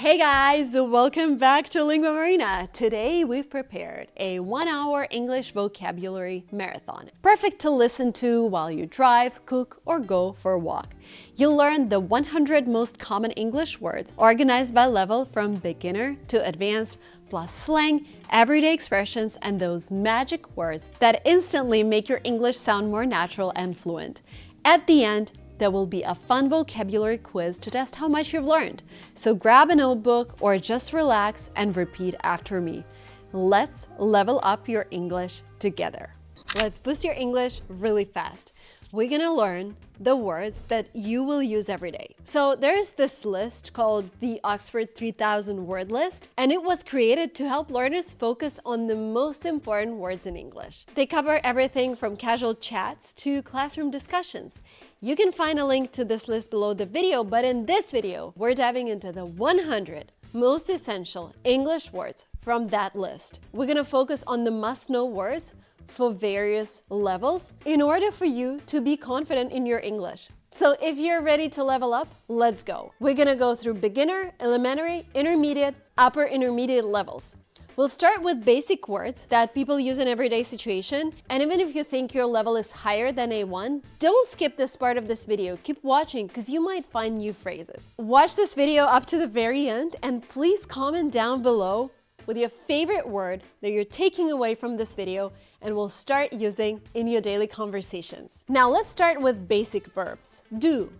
Hey guys, welcome back to linguamarina. Today we've prepared a 1-hour English vocabulary marathon. Perfect to listen to while you drive, cook, or go for a walk. You'll learn the 100 most common English words organized by level from beginner to advanced, plus slang, everyday expressions, and those magic words that instantly make your English sound more natural and fluent. At the end, there will be a fun vocabulary quiz to test how much you've learned. So grab a notebook or just relax and repeat after me. Let's level up your English together. Let's boost your English really fast. We're gonna learn the words that you will use every day. So there's this list called the Oxford 3000 word list, and it was created to help learners focus on the most important words in English. They cover everything from casual chats to classroom discussions. You can find a link to this list below the video, but in this video, we're diving into the 100 most essential English words from that list. We're gonna focus on the must-know words for various levels in order for you to be confident in your English. So if you're ready to level up, let's go. We're gonna go through beginner, elementary, intermediate, upper intermediate levels. We'll start with basic words that people use in everyday situation, and even if you think your level is higher than A1, don't skip this part of this video. Keep watching because you might find new phrases. Watch this video up to the very end and please comment down below with your favorite word that you're taking away from this video and will start using in your daily conversations. Now let's start with basic verbs. Do.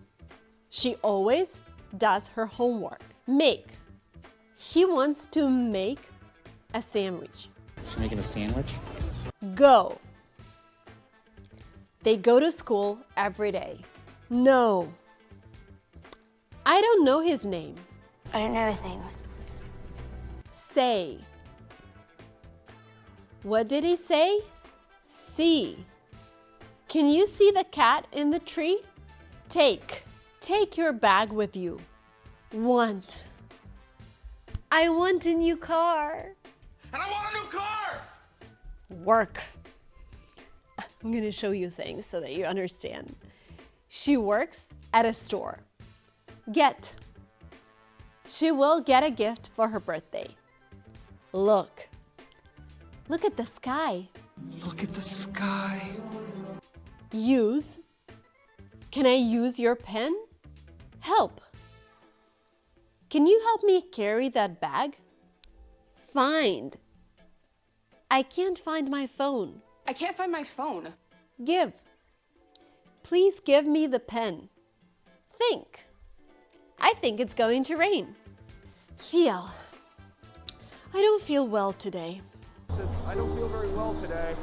She always does her homework. Make. He wants to make a sandwich. She's making a sandwich? Go. They go to school every day. No. I don't know his name. I don't know his name. Say. What did he say? See. Can you see the cat in the tree? Take. Take your bag with you. Want. I want a new car. And I want a new car! Work. I'm gonna show you things so that you understand. She works at a store. Get. She will get a gift for her birthday. Look. Look at the sky. Look at the sky. Use. Can I use your pen? Help. Can you help me carry that bag? Find. I can't find my phone. I can't find my phone. Give. Please give me the pen. Think. I think it's going to rain. Feel. I don't feel well today. I don't feel very well today.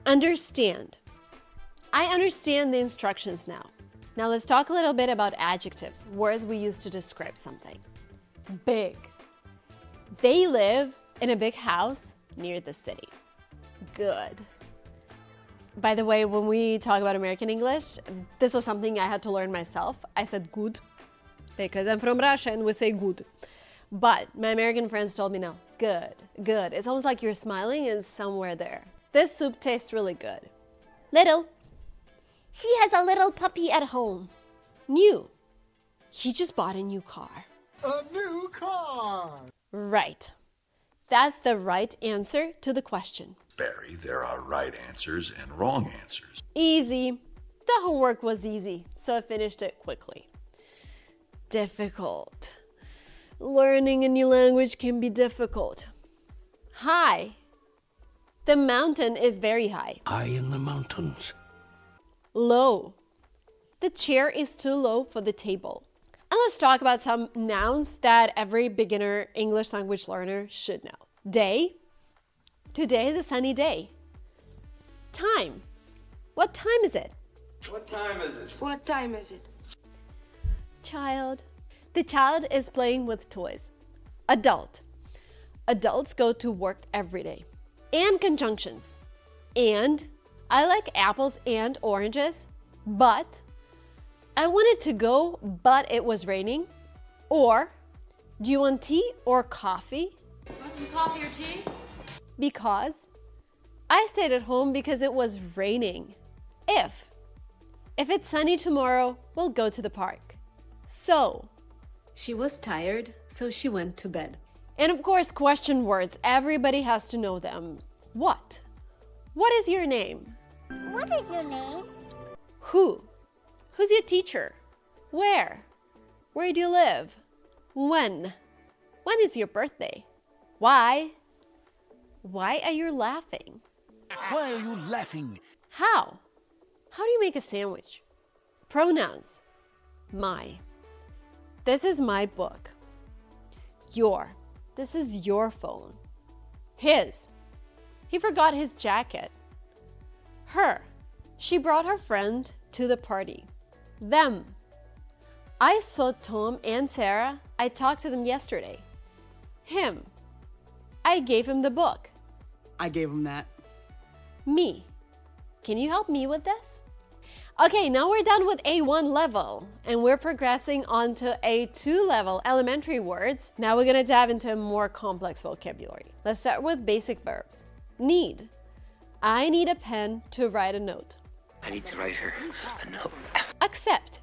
Understand. I understand the instructions now. Now let's talk a little bit about adjectives, words we use to describe something. Big. They live in a big house near the city. Good. By the way, when we talk about American English, this was something I had to learn myself. I said good because I'm from Russia and we say good. But my American friends told me no, good, good. It's almost like you're smiling and somewhere there. This soup tastes really good. Little. She has a little puppy at home. New. He just bought a new car. A new car! Right. That's the right answer to the question. Barry, there are right answers and wrong answers. Easy. The homework was easy, so I finished it quickly. Difficult. Learning a new language can be difficult. High. The mountain is very high. High in the mountains. Low. The chair is too low for the table. And let's talk about some nouns that every beginner English language learner should know. Day. Today is a sunny day. Time. What time is it? What time is it? What time is it? Child. The child is playing with toys. Adult. Adults go to work every day. And conjunctions. And. I like apples and oranges, but I wanted to go, but it was raining. Or, do you want tea or coffee? Want some coffee or tea? Because I stayed at home because it was raining. If it's sunny tomorrow, we'll go to the park. So, She was tired, so she went to bed. And of course, question words. Everybody has to know them. What? What is your name? What is your name? Who? Who's your teacher? Where? Where do you live? When? When is your birthday? Why? Why are you laughing? Why are you laughing? How? How do you make a sandwich? Pronouns. My. This is my book. Your. This is your phone. His. He forgot his jacket. Her. She brought her friend to the party. Them. I saw Tom and Sarah. I talked to them yesterday. Him. I gave him the book. I gave him that. Me. Can you help me with this? Okay, now we're done with A1 level and we're progressing on to A2 level, elementary words. Now we're gonna dive into more complex vocabulary. Let's start with basic verbs. Need. I need a pen to write a note. I need to write her a note. Accept.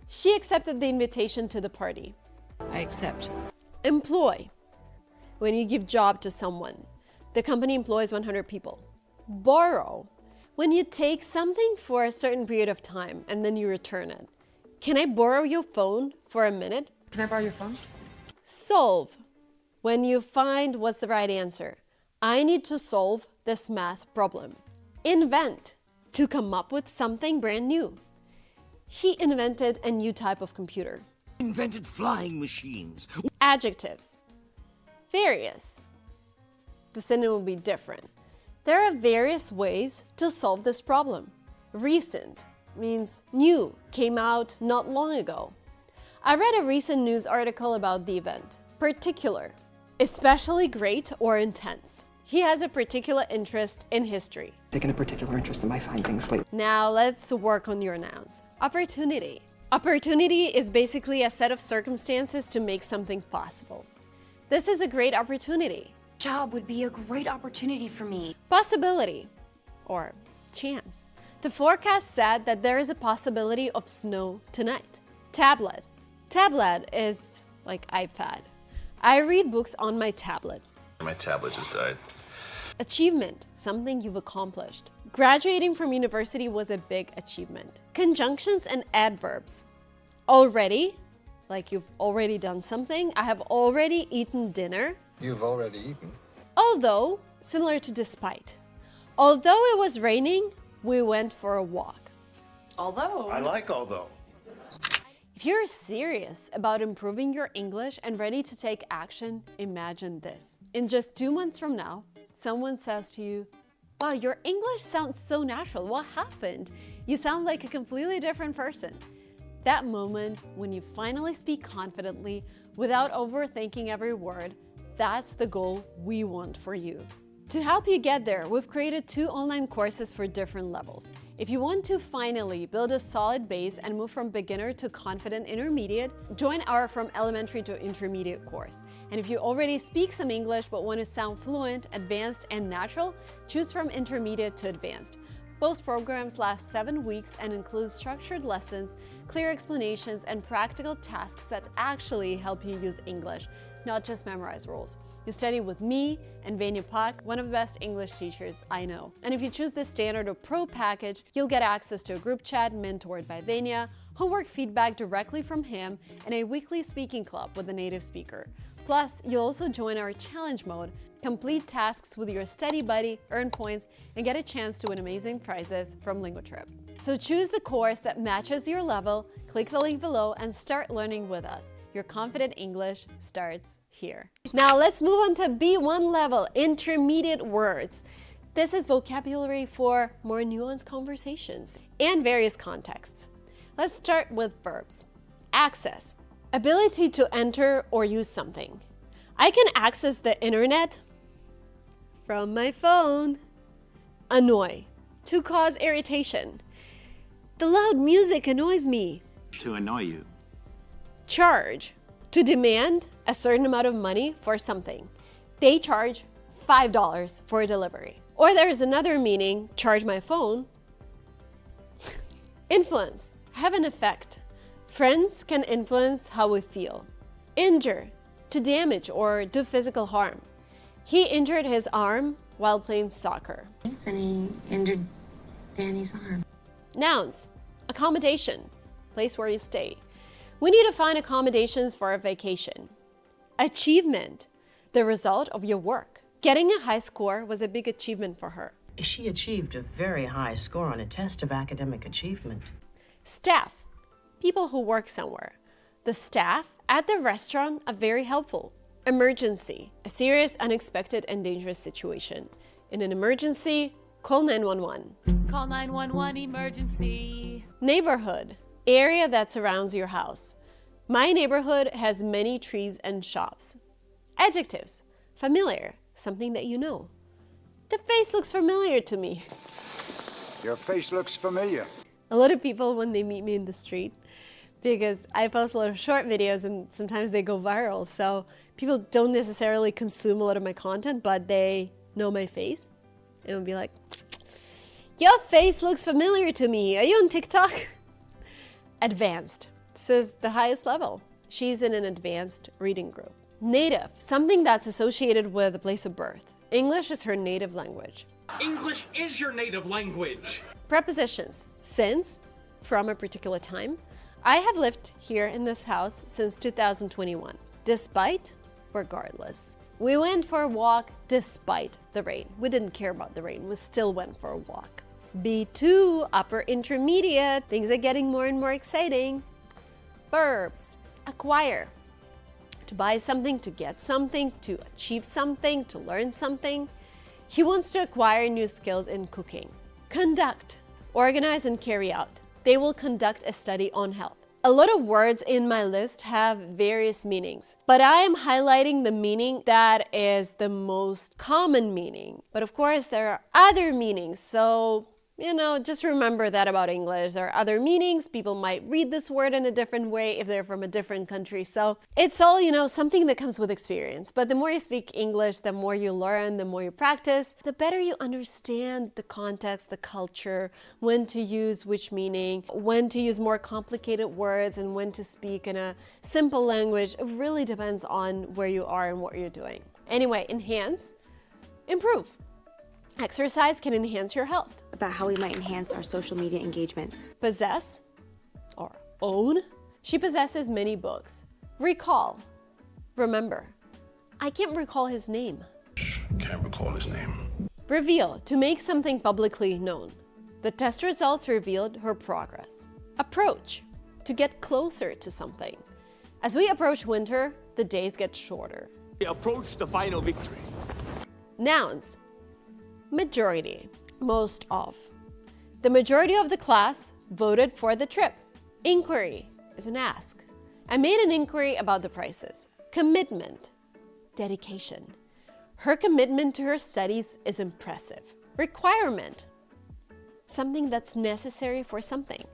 She accepted the invitation to the party. I accept. Employ. When you give job to someone. The company employs 100 people. Borrow. When you take something for a certain period of time and then you return it. Can I borrow your phone for a minute? Can I borrow your phone? Solve. When you find what's the right answer. I need to solve this math problem. Invent. To come up with something brand new. He invented a new type of computer. Invented flying machines. Adjectives. Various. The synonym will be different. There are various ways to solve this problem. Recent means new, came out not long ago. I read a recent news article about the event. Particular, especially great or intense. He has a particular interest in history. Taken a particular interest in my fine things lately. Now let's work on your nouns. Opportunity. Opportunity is basically a set of circumstances to make something possible. This is a great opportunity. Job would be a great opportunity for me. Possibility or chance. The forecast said that there is a possibility of snow tonight. Tablet. Tablet is like iPad. I read books on my tablet. My tablet just died. Achievement, something you've accomplished. Graduating from university was a big achievement. Conjunctions and adverbs. Already, like you've already done something. I have already eaten dinner. You've already eaten. Although, similar to despite. Although it was raining, we went for a walk. Although. I like although. If you're serious about improving your English and ready to take action, imagine this. In just 2 months from now, someone says to you, wow, your English sounds so natural. What happened? You sound like a completely different person. That moment when you finally speak confidently without overthinking every word, that's the goal we want for you. To help you get there, we've created 2 online courses for different levels. If you want to finally build a solid base and move from beginner to confident intermediate, join our From Elementary to Intermediate course. And if you already speak some English but want to sound fluent, advanced, and natural, choose From Intermediate to Advanced. Both programs last 7 weeks and include structured lessons, clear explanations, and practical tasks that actually help you use English, not just memorize rules. You study with me and Vanya Pak, one of the best English teachers I know. And if you choose the Standard or Pro package, you'll get access to a group chat mentored by Vanya, homework feedback directly from him, and a weekly speaking club with a native speaker. Plus, you'll also join our challenge mode, complete tasks with your study buddy, earn points, and get a chance to win amazing prizes from LinguaTrip. So choose the course that matches your level, click the link below, and start learning with us. Your confident English starts here. Now let's move on to B1 level, intermediate words. This is vocabulary for more nuanced conversations and various contexts. Let's start with verbs. Access, ability to enter or use something. I can access the internet from my phone. Annoy, to cause irritation. The loud music annoys me. To annoy you. Charge, to demand a certain amount of money for something. They charge $5 for a delivery. Or there's another meaning, charge my phone. Influence, have an effect. Friends can influence how we feel. Injure, to damage or do physical harm. He injured his arm while playing soccer. Anthony injured Danny's arm. Nouns, accommodation, place where you stay. We need to find accommodations for a vacation. Achievement, the result of your work. Getting a high score was a big achievement for her. She achieved a very high score on a test of academic achievement. Staff, people who work somewhere. The staff at the restaurant are very helpful. Emergency, a serious, unexpected, and dangerous situation. In an emergency, call 911. Call 911 emergency. Neighborhood, area that surrounds your house. My neighborhood has many trees and shops. Adjectives, familiar, something that you know. The face looks familiar to me. Your face looks familiar. A lot of people, when they meet me in the street, because I post a lot of short videos and sometimes they go viral, so people don't necessarily consume a lot of my content, but they know my face and will be like, your face looks familiar to me. Are you on TikTok? Advanced. This is the highest level. She's in an advanced reading group. Native, something that's associated with a place of birth. English is her native language. English is your native language. Prepositions, since, from a particular time. I have lived here in this house since 2021. Despite, regardless. We went for a walk despite the rain. We didn't care about the rain. We still went for a walk. B2, upper intermediate. Things are getting more and more exciting. Verbs, acquire. To buy something, to get something, to achieve something, to learn something. He wants to acquire new skills in cooking. Conduct, organize and carry out. They will conduct a study on health. A lot of words in my list have various meanings, but I am highlighting the meaning that is the most common meaning. But of course, there are other meanings, so just remember that about English. There are other meanings. People might read this word in a different way if they're from a different country. So it's all, something that comes with experience. But the more you speak English, the more you learn, the more you practice, the better you understand the context, the culture, when to use which meaning, when to use more complicated words, and when to speak in a simple language. It really depends on where you are and what you're doing. Anyway, enhance, improve. Exercise can enhance your health. About how we might enhance our social media engagement. Possess or own. She possesses many books. Recall, remember. I can't recall his name. Can't recall his name. Reveal, to make something publicly known. The test results revealed her progress. Approach, to get closer to something. As we approach winter, the days get shorter. We approach the final victory. Nouns. Majority, most of. The majority of the class voted for the trip. Inquiry is an ask. I made an inquiry about the prices. Commitment, dedication. Her commitment to her studies is impressive. Requirement, something that's necessary for something.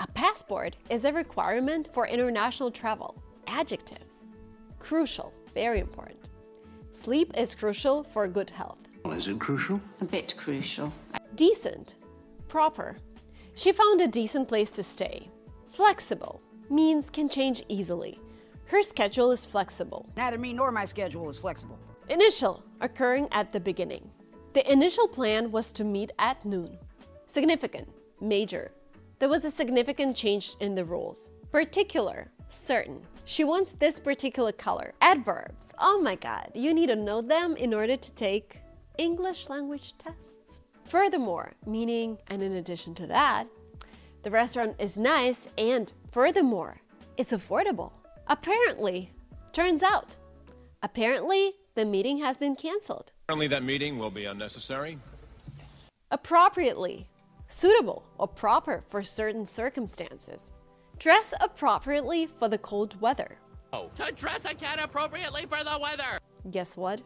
A passport is a requirement for international travel. Adjectives, crucial, very important. Sleep is crucial for good health. Is it crucial? A bit crucial. Decent, proper. She found a decent place to stay. Flexible means can change easily. Her schedule is flexible. Neither me nor my schedule is flexible. Initial, occurring at the beginning. The initial plan was to meet at noon. Significant, major. There was a significant change in the rules. Particular, certain. She wants this particular color. Adverbs, oh my God, you need to know them in order to take English language tests. Furthermore, meaning, and in addition to that, the restaurant is nice, and furthermore, it's affordable. Apparently, turns out. Apparently, the meeting has been canceled. Apparently that meeting will be unnecessary. Appropriately, suitable or proper for certain circumstances. Dress appropriately for the cold weather. Oh, to dress again appropriately for the weather. Guess what?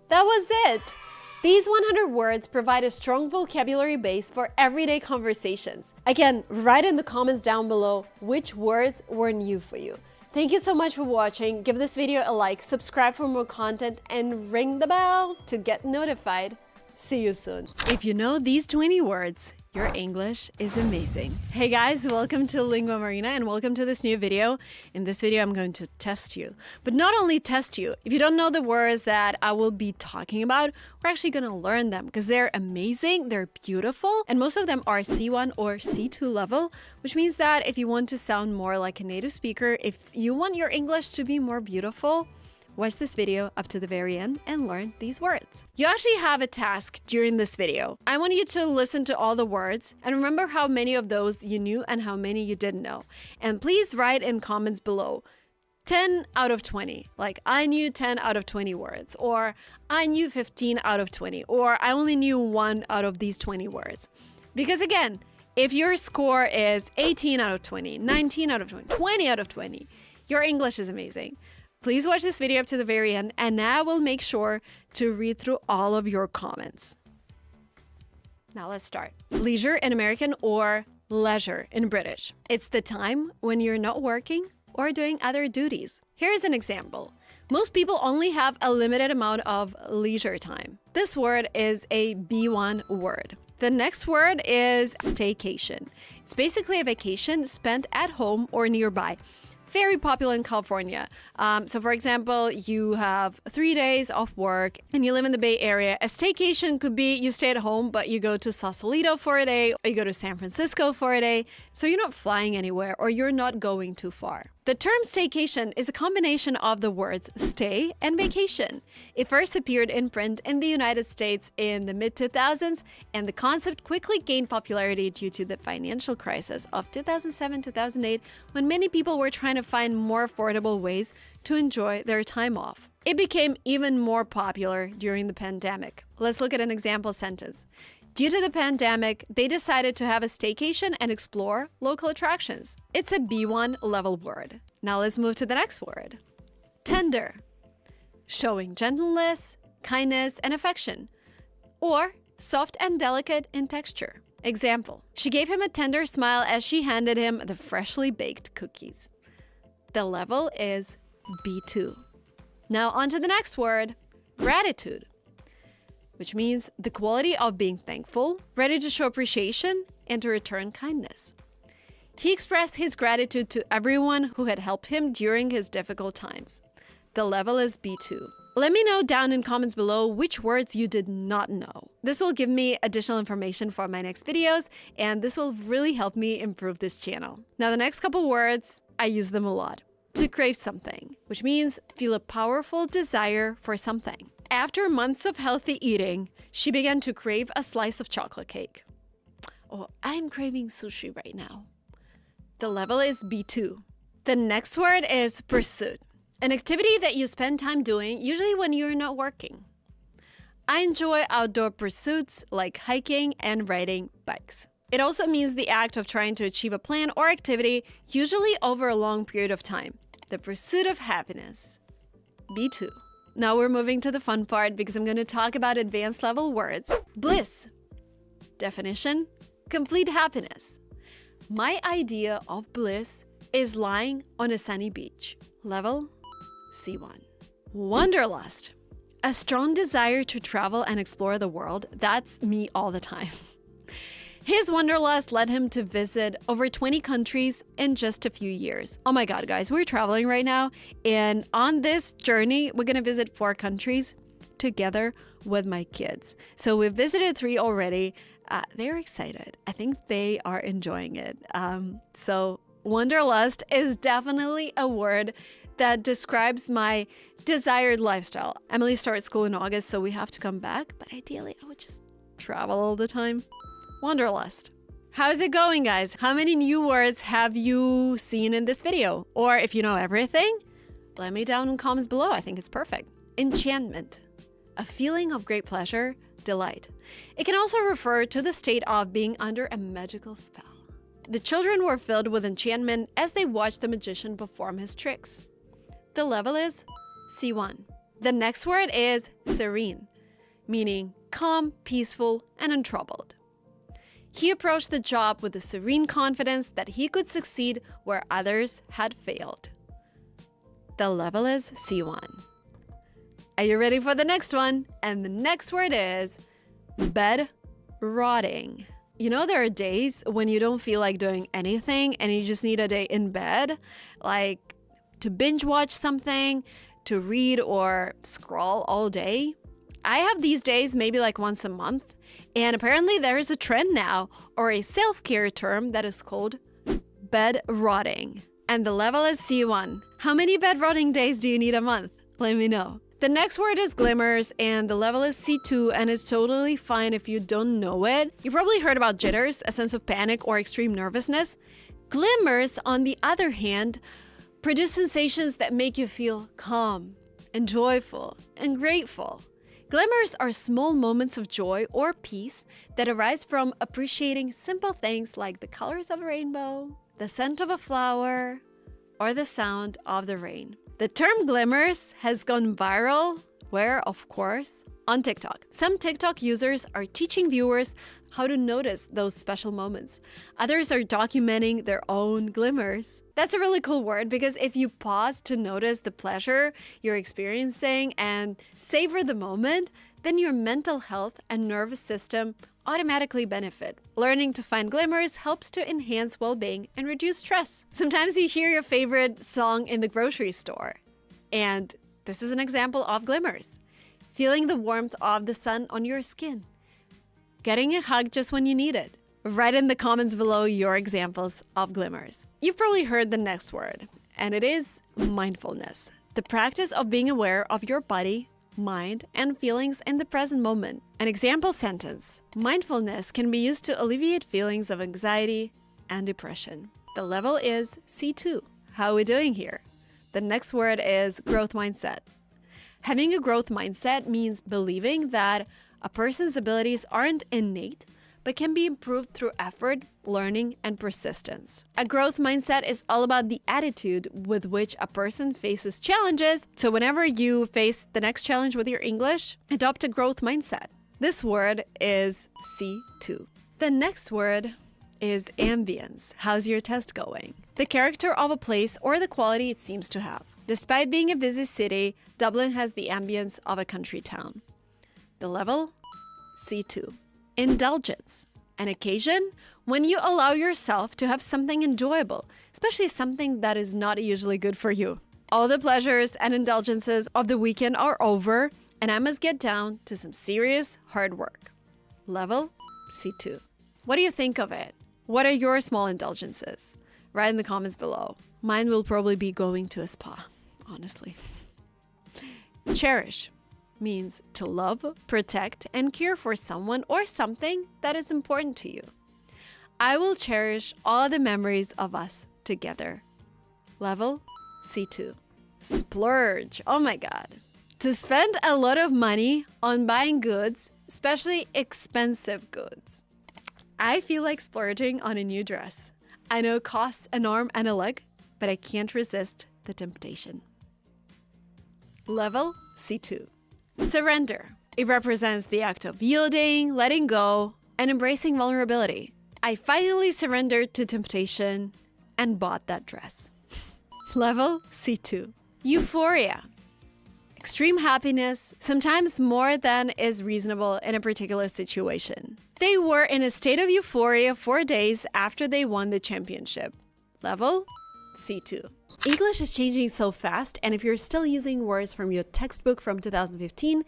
That was it! These 100 words provide a strong vocabulary base for everyday conversations. Again, write in the comments down below which words were new for you. Thank you so much for watching. Give this video a like, subscribe for more content, and ring the bell to get notified. See you soon. If you know these 20 words, Your English is amazing. Hey guys, welcome to linguamarina and welcome to this new video. In this video, I'm going to test you. But not only test you, if you don't know the words that I will be talking about, we're actually going to learn them because they're amazing, they're beautiful, and most of them are C1 or C2 level, which means that if you want to sound more like a native speaker, if you want your English to be more beautiful, watch this video up to the very end and learn these words. You actually have a task during this video. I want you to listen to all the words and remember how many of those you knew and how many you didn't know. And please write in comments below 10 out of 20. Like, I knew 10 out of 20 words, or I knew 15 out of 20, or I only knew 1 out of these 20 words. Because again, if your score is 18 out of 20, 19 out of 20, 20 out of 20, your English is amazing. Please watch this video up to the very end, and now we'll make sure to read through all of your comments. Now let's start. Leisure in American or leisure in British. It's the time when you're not working or doing other duties. Here's an example. Most people only have a limited amount of leisure time. This word is a B1 word. The next word is staycation. It's basically a vacation spent at home or nearby. Very popular in California. So for example, you have 3 days off work and you live in the Bay Area. A staycation could be you stay at home, but you go to Sausalito for a day, or you go to San Francisco for a day. So you're not flying anywhere or you're not going too far. The term staycation is a combination of the words stay and vacation. It first appeared in print in the United States in the mid-2000s, and the concept quickly gained popularity due to the financial crisis of 2007-2008, when many people were trying to find more affordable ways to enjoy their time off. It became even more popular during the pandemic. Let's look at an example sentence. Due to the pandemic, they decided to have a staycation and explore local attractions. It's a B1 level word. Now let's move to the next word. Tender. Showing gentleness, kindness, and affection. Or soft and delicate in texture. Example. She gave him a tender smile as she handed him the freshly baked cookies. The level is B2. Now on to the next word. Gratitude, which means the quality of being thankful, ready to show appreciation, and to return kindness. He expressed his gratitude to everyone who had helped him during his difficult times. The level is B2. Let me know down in comments below which words you did not know. This will give me additional information for my next videos, and this will really help me improve this channel. Now the next couple words, I use them a lot. To crave something, which means feel a powerful desire for something. After months of healthy eating, she began to crave a slice of chocolate cake. Oh, I'm craving sushi right now. The level is B2. The next word is pursuit, an activity that you spend time doing, usually when you're not working. I enjoy outdoor pursuits like hiking and riding bikes. It also means the act of trying to achieve a plan or activity, usually over a long period of time. The pursuit of happiness. B2. Now we're moving to the fun part because I'm going to talk about advanced level words. Bliss. Definition: complete happiness. My idea of bliss is lying on a sunny beach. Level C1. Wanderlust. A strong desire to travel and explore the world. That's me all the time. His wanderlust led him to visit over 20 countries in just a few years. Oh my God, guys, we're traveling right now. And on this journey, we're going to visit 4 countries together with my kids. So we've visited 3 already. They're excited. I think they are enjoying it. So wanderlust is definitely a word that describes my desired lifestyle. Emily starts school in August, so we have to come back. But ideally, I would just travel all the time. Wanderlust. How's it going, guys? How many new words have you seen in this video? Or if you know everything, let me down in comments below. I think it's perfect. Enchantment. A feeling of great pleasure, delight. It can also refer to the state of being under a magical spell. The children were filled with enchantment as they watched the magician perform his tricks. The level is C1. The next word is serene, meaning calm, peaceful, and untroubled. He approached the job with a serene confidence that he could succeed where others had failed. The level is C1. Are you ready for the next one? And the next word is bed rotting. You know, there are days when you don't feel like doing anything and you just need a day in bed, like to binge watch something, to read or scroll all day. I have these days maybe like once a month, and apparently there is a trend now, or a self-care term, that is called bed rotting. And the level is C1. How many bed rotting days do you need a month? Let me know. The next word is glimmers, and the level is C2, and it's totally fine if you don't know it. You probably heard about jitters, a sense of panic or extreme nervousness. Glimmers, on the other hand, produce sensations that make you feel calm and joyful and grateful. Glimmers are small moments of joy or peace that arise from appreciating simple things like the colors of a rainbow, the scent of a flower, or the sound of the rain. The term glimmers has gone viral, where, of course, on TikTok. Some TikTok users are teaching viewers how to notice those special moments. Others are documenting their own glimmers. That's a really cool word, because if you pause to notice the pleasure you're experiencing and savor the moment, then your mental health and nervous system automatically benefit. Learning to find glimmers helps to enhance well-being and reduce stress. Sometimes you hear your favorite song in the grocery store, and this is an example of glimmers. Feeling the warmth of the sun on your skin. Getting a hug just when you need it. Write in the comments below your examples of glimmers. You've probably heard the next word, and it is mindfulness. The practice of being aware of your body, mind, and feelings in the present moment. An example sentence: mindfulness can be used to alleviate feelings of anxiety and depression. The level is C2. How are we doing here? The next word is growth mindset. Having a growth mindset means believing that a person's abilities aren't innate, but can be improved through effort, learning, and persistence. A growth mindset is all about the attitude with which a person faces challenges. So whenever you face the next challenge with your English, adopt a growth mindset. This word is C2. The next word is ambience. How's your test going? The character of a place or the quality it seems to have. Despite being a busy city, Dublin has the ambience of a country town. The level? C2. Indulgence. An occasion when you allow yourself to have something enjoyable, especially something that is not usually good for you. All the pleasures and indulgences of the weekend are over, and I must get down to some serious hard work. Level? C2. What do you think of it? What are your small indulgences? Write in the comments below. Mine will probably be going to a spa, honestly. Cherish means to love, protect, and care for someone or something that is important to you. I will cherish all the memories of us together. Level C2. Splurge. Oh my God. To spend a lot of money on buying goods, especially expensive goods. I feel like splurging on a new dress. I know it costs an arm and a leg, but I can't resist the temptation. Level C2. Surrender. It represents the act of yielding, letting go, and embracing vulnerability. I finally surrendered to temptation and bought that dress. Level C2. Euphoria. Extreme happiness, sometimes more than is reasonable in a particular situation. They were in a state of euphoria 4 days after they won the championship. Level C2. English is changing so fast, and if you're still using words from your textbook from 2015,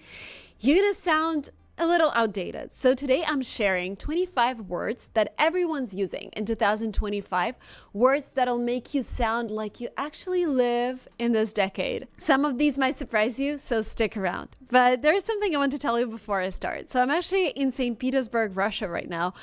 you're gonna sound a little outdated. So today I'm sharing 25 words that everyone's using in 2025, words that'll make you sound like you actually live in this decade. Some of these might surprise you, so stick around. But there's something I want to tell you before I start. So I'm actually in St. Petersburg, Russia right now,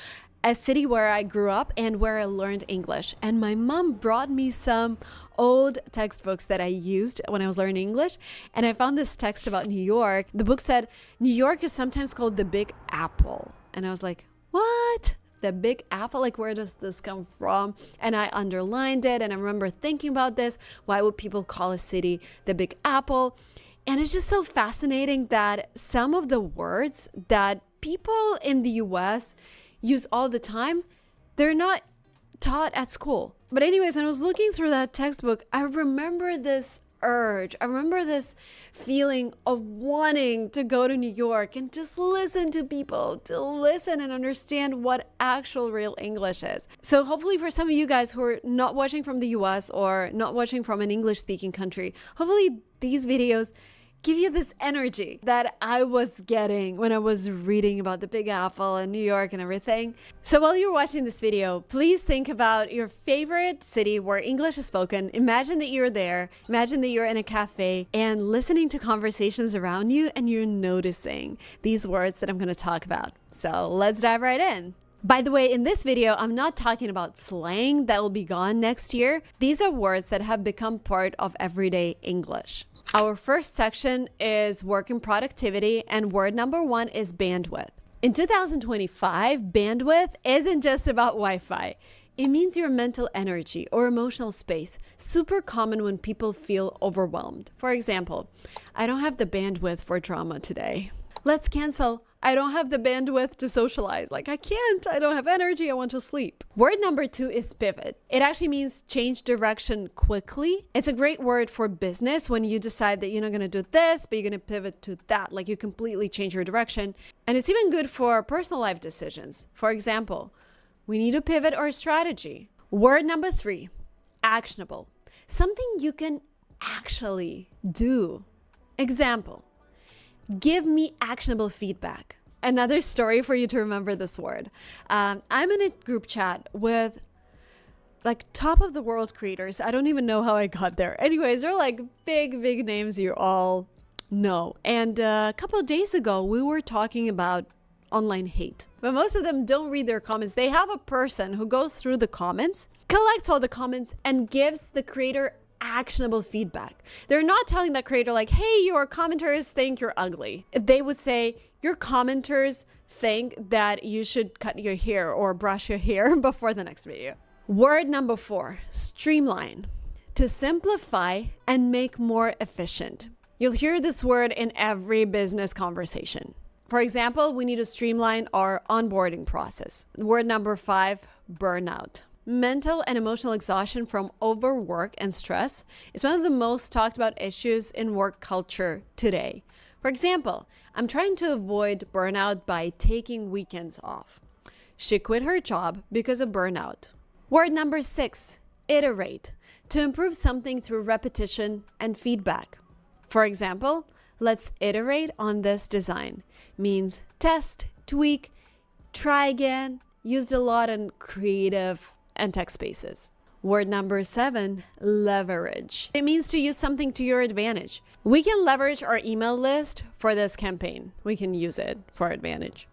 a city where I grew up and where I learned English. And my mom brought me some old textbooks that I used when I was learning English. And I found this text about New York. The book said, New York is sometimes called the Big Apple. And I was like, what? The Big Apple? Like, where does this come from? And I underlined it. And I remember thinking about this. Why would people call a city the Big Apple? And it's just so fascinating that some of the words that people in the US use all the time, they're not taught at school. But anyways, when I was looking through that textbook, I remember this urge. I remember this feeling of wanting to go to New York and just listen to people, to listen and understand what actual real English is. So hopefully for some of you guys who are not watching from the US or not watching from an English-speaking country, hopefully these videos give you this energy that I was getting when I was reading about the Big Apple and New York and everything. So while you're watching this video, please think about your favorite city where English is spoken. Imagine that you're there. Imagine that you're in a cafe and listening to conversations around you and you're noticing these words that I'm going to talk about. So let's dive right in. By the way, in this video, I'm not talking about slang that will be gone next year. These are words that have become part of everyday English. Our first section is work and productivity, and word number 1 is bandwidth. In 2025, bandwidth isn't just about Wi-Fi. It means your mental energy or emotional space. Super common when people feel overwhelmed. For example, I don't have the bandwidth for drama today. Let's cancel. I don't have the bandwidth to socialize. Like, I can't. I don't have energy. I want to sleep. Word number 2 is pivot. It actually means change direction quickly. It's a great word for business when you decide that you're not going to do this, but you're going to pivot to that. Like, you completely change your direction. And it's even good for personal life decisions. For example, we need to pivot our strategy. Word number 3, actionable. Something you can actually do. Example. Give me actionable feedback. Another story for you to remember this word. I'm in a group chat with like top of the world creators. I don't even know how I got there. Anyways, they're like big names you all know. And a couple of days ago, we were talking about online hate. But most of them don't read their comments. They have a person who goes through the comments, collects all the comments, and gives the creator actionable feedback. They're not telling that creator like, hey, your commenters think you're ugly. They would say, your commenters think that you should cut your hair or brush your hair before the next video. Word number 4, streamline. To simplify and make more efficient. You'll hear this word in every business conversation. For example, we need to streamline our onboarding process. Word number 5, burnout. Mental and emotional exhaustion from overwork and stress is one of the most talked about issues in work culture today. For example, I'm trying to avoid burnout by taking weekends off. She quit her job because of burnout. Word number 6, iterate. To improve something through repetition and feedback. For example, let's iterate on this design. Means test, tweak, try again. Used a lot in creative and tech spaces. Word number 7, leverage. It means to use something to your advantage. We can leverage our email list for this campaign. We can use it for our advantage.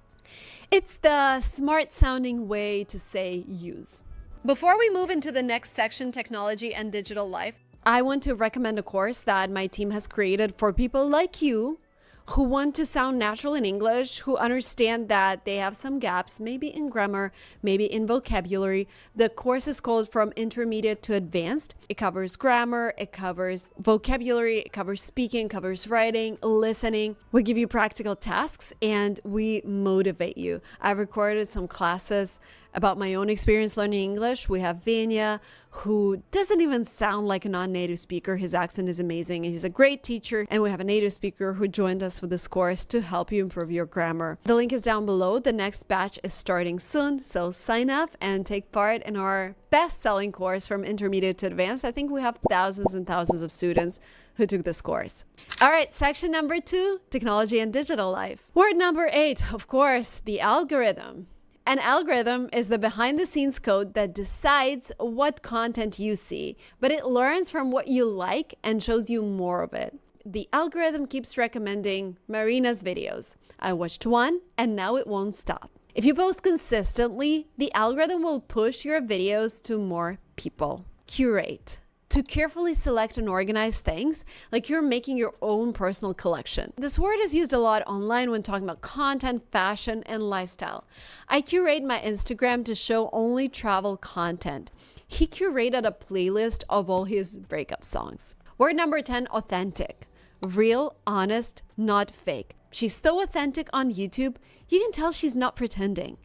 It's the smart sounding way to say use. Before we move into the next section, technology and digital life, I want to recommend a course that my team has created for people like you who want to sound natural in English, who understand that they have some gaps, maybe in grammar, maybe in vocabulary. The course is called From Intermediate to Advanced. It covers grammar, it covers vocabulary, it covers speaking, covers writing, listening. We give you practical tasks and we motivate you. I've recorded some classes about my own experience learning English. We have Vanya, who doesn't even sound like a non-native speaker. His accent is amazing and he's a great teacher. And we have a native speaker who joined us for this course to help you improve your grammar. The link is down below. The next batch is starting soon, so sign up and take part in our best-selling course From Intermediate to Advanced. I think we have thousands and thousands of students who took this course. All right, section number 2, technology and digital life. Word number 8, of course, the algorithm. An algorithm is the behind-the-scenes code that decides what content you see, but it learns from what you like and shows you more of it. The algorithm keeps recommending Marina's videos. I watched one and now it won't stop. If you post consistently, the algorithm will push your videos to more people. Curate. To carefully select and organize things like you're making your own personal collection. This word is used a lot online when talking about content, fashion, and lifestyle. I curate my Instagram to show only travel content. He curated a playlist of all his breakup songs. Word number 10, authentic. Real, honest, not fake. She's so authentic on YouTube, you can tell she's not pretending.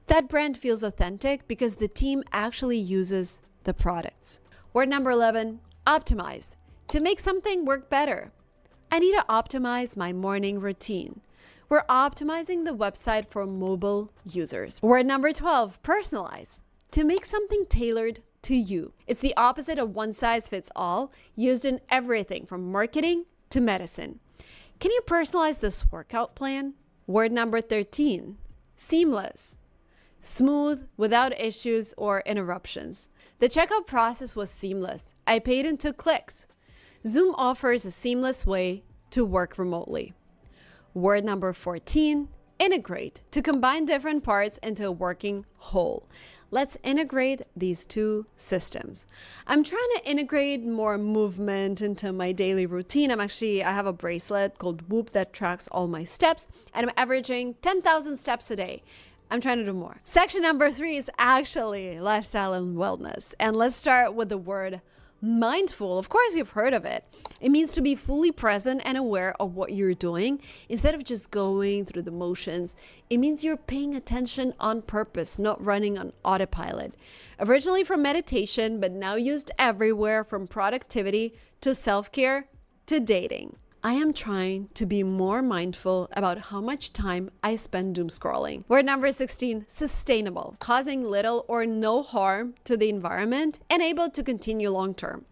That brand feels authentic because the team actually uses the products. Word number 11, optimize. To make something work better. I need to optimize my morning routine. We're optimizing the website for mobile users. Word number 12, personalize. To make something tailored to you. It's the opposite of one size fits all, used in everything from marketing to medicine. Can you personalize this workout plan? Word number 13, seamless. Smooth, without issues or interruptions. The checkout process was seamless. I paid in 2 clicks. Zoom offers a seamless way to work remotely. Word number 14, integrate. To combine different parts into a working whole. Let's integrate these two systems. I'm trying to integrate more movement into my daily routine. I have a bracelet called Whoop that tracks all my steps, and I'm averaging 10,000 steps a day. I'm trying to do more. Section number 3 is actually lifestyle and wellness. And let's start with the word mindful. Of course, you've heard of it. It means to be fully present and aware of what you're doing instead of just going through the motions. It means you're paying attention on purpose, not running on autopilot. Originally from meditation, but now used everywhere, from productivity to self-care to dating. I am trying to be more mindful about how much time I spend doom scrolling. Word number 16, sustainable, causing little or no harm to the environment and able to continue long term.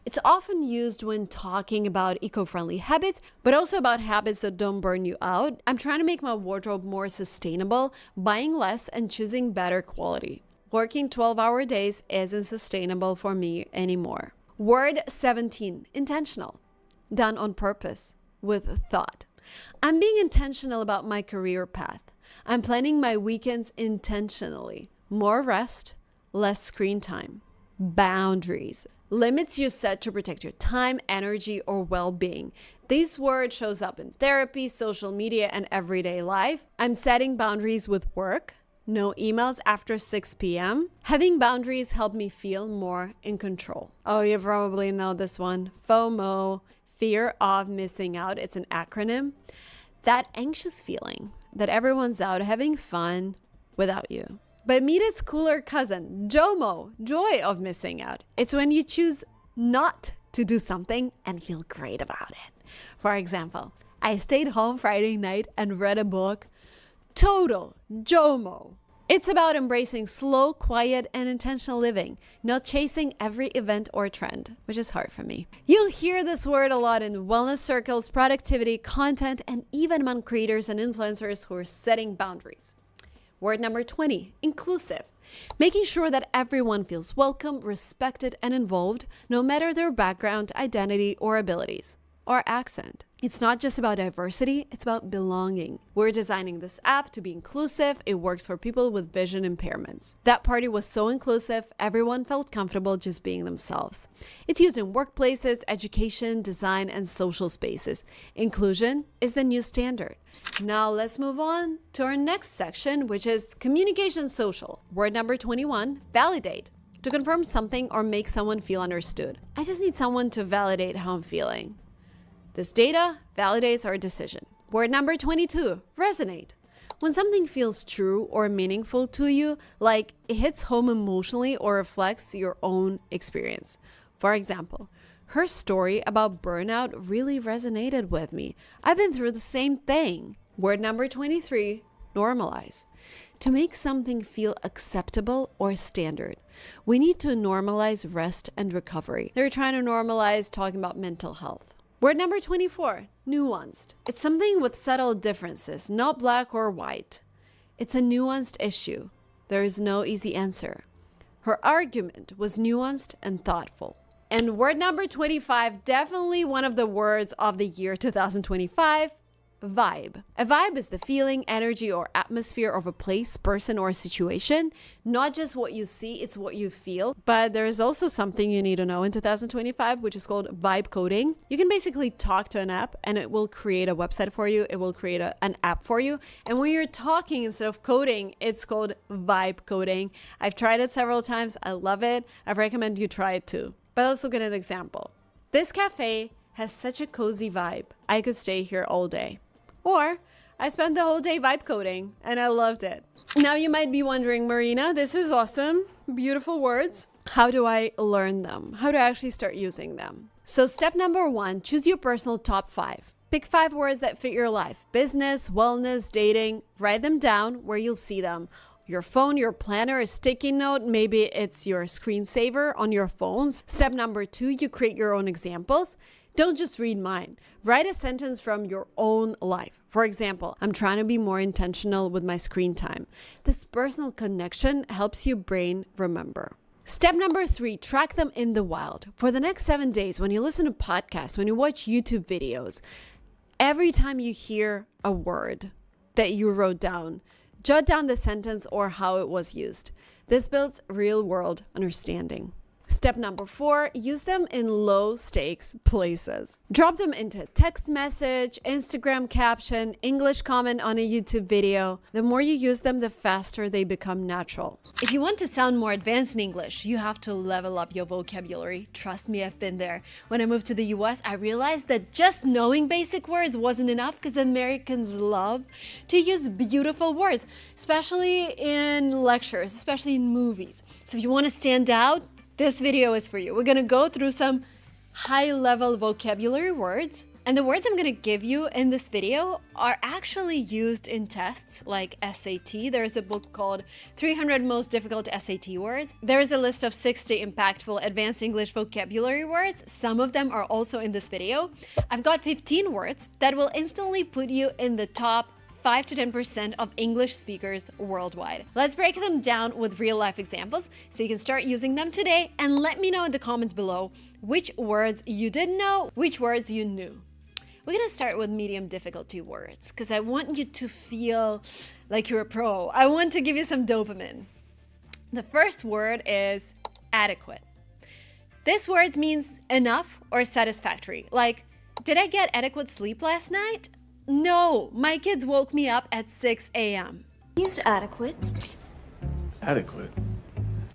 It's often used when talking about eco-friendly habits, but also about habits that don't burn you out. I'm trying to make my wardrobe more sustainable, buying less and choosing better quality. Working 12-hour days isn't sustainable for me anymore. Word 17, intentional. Done on purpose, with thought. I'm being intentional about my career path. I'm planning my weekends intentionally. More rest, less screen time. Boundaries. Limits you set to protect your time, energy, or well-being. This word shows up in therapy, social media, and everyday life. I'm setting boundaries with work. No emails after 6 p.m. Having boundaries help me feel more in control. Oh, you probably know this one. FOMO. Fear of missing out. It's an acronym. That anxious feeling that everyone's out having fun without you. But meet its cooler cousin, JOMO, joy of missing out. It's when you choose not to do something and feel great about it. For example, I stayed home Friday night and read a book. Total JOMO. It's about embracing slow, quiet, and intentional living, not chasing every event or trend, which is hard for me. You'll hear this word a lot in wellness circles, productivity, content, and even among creators and influencers who are setting boundaries. Word number 20, inclusive. Making sure that everyone feels welcome, respected, and involved, no matter their background, identity, or abilities, or accent. It's not just about diversity, it's about belonging. We're designing this app to be inclusive. It works for people with vision impairments. That party was so inclusive, everyone felt comfortable just being themselves. It's used in workplaces, education, design, and social spaces. Inclusion is the new standard. Now let's move on to our next section, which is communication social. Word number 21, validate. To confirm something or make someone feel understood. I just need someone to validate how I'm feeling. This data validates our decision. Word number 22, resonate. When something feels true or meaningful to you, like it hits home emotionally or reflects your own experience. For example, her story about burnout really resonated with me. I've been through the same thing. Word number 23, normalize. To make something feel acceptable or standard, we need to normalize rest and recovery. They're trying to normalize talking about mental health. Word number 24, nuanced. It's something with subtle differences, not black or white. It's a nuanced issue. There is no easy answer. Her argument was nuanced and thoughtful. And word number 25, definitely one of the words of the year 2025, vibe. A vibe is the feeling, energy, or atmosphere of a place, person, or situation. Not just what you see, it's what you feel. But there is also something you need to know in 2025, which is called vibe coding. You can basically talk to an app and it will create a website for you. It will create an app for you. And when you're talking instead of coding, it's called vibe coding. I've tried it several times. I love it. I recommend you try it too. But let's look at an example. This cafe has such a cozy vibe. I could stay here all day. Or I spent the whole day vibe coding and I loved it. Now you might be wondering, Marina, this is awesome. Beautiful words. How do I learn them? How do I actually start using them? So step number 1, choose your personal top 5. Pick 5 words that fit your life: business, wellness, dating. Write them down where you'll see them. Your phone, your planner, a sticky note, maybe it's your screensaver on your phones. Step number 2, you create your own examples. Don't just read mine. Write a sentence from your own life. For example, I'm trying to be more intentional with my screen time. This personal connection helps your brain remember. Step number 3, track them in the wild. For the next 7 days, when you listen to podcasts, when you watch YouTube videos, every time you hear a word that you wrote down, jot down the sentence or how it was used. This builds real-world understanding. Step number 4, use them in low-stakes places. Drop them into text message, Instagram caption, English comment on a YouTube video. The more you use them, the faster they become natural. If you want to sound more advanced in English, you have to level up your vocabulary. Trust me, I've been there. When I moved to the US, I realized that just knowing basic words wasn't enough because Americans love to use beautiful words, especially in lectures, especially in movies. So if you want to stand out, this video is for you. We're gonna go through some high-level vocabulary words, and the words I'm gonna give you in this video are actually used in tests like SAT. There's a book called 300 Most Difficult SAT Words. There is a list of 60 impactful advanced English vocabulary words. Some of them are also in this video. I've got 15 words that will instantly put you in the top 5 to 10% of English speakers worldwide. Let's break them down with real-life examples so you can start using them today, and let me know in the comments below which words you didn't know, which words you knew. We're gonna start with medium difficulty words because I want you to feel like you're a pro. I want to give you some dopamine. The first word is adequate. This word means enough or satisfactory. Like, did I get adequate sleep last night? No, my kids woke me up at 6 a.m. He's adequate. Adequate.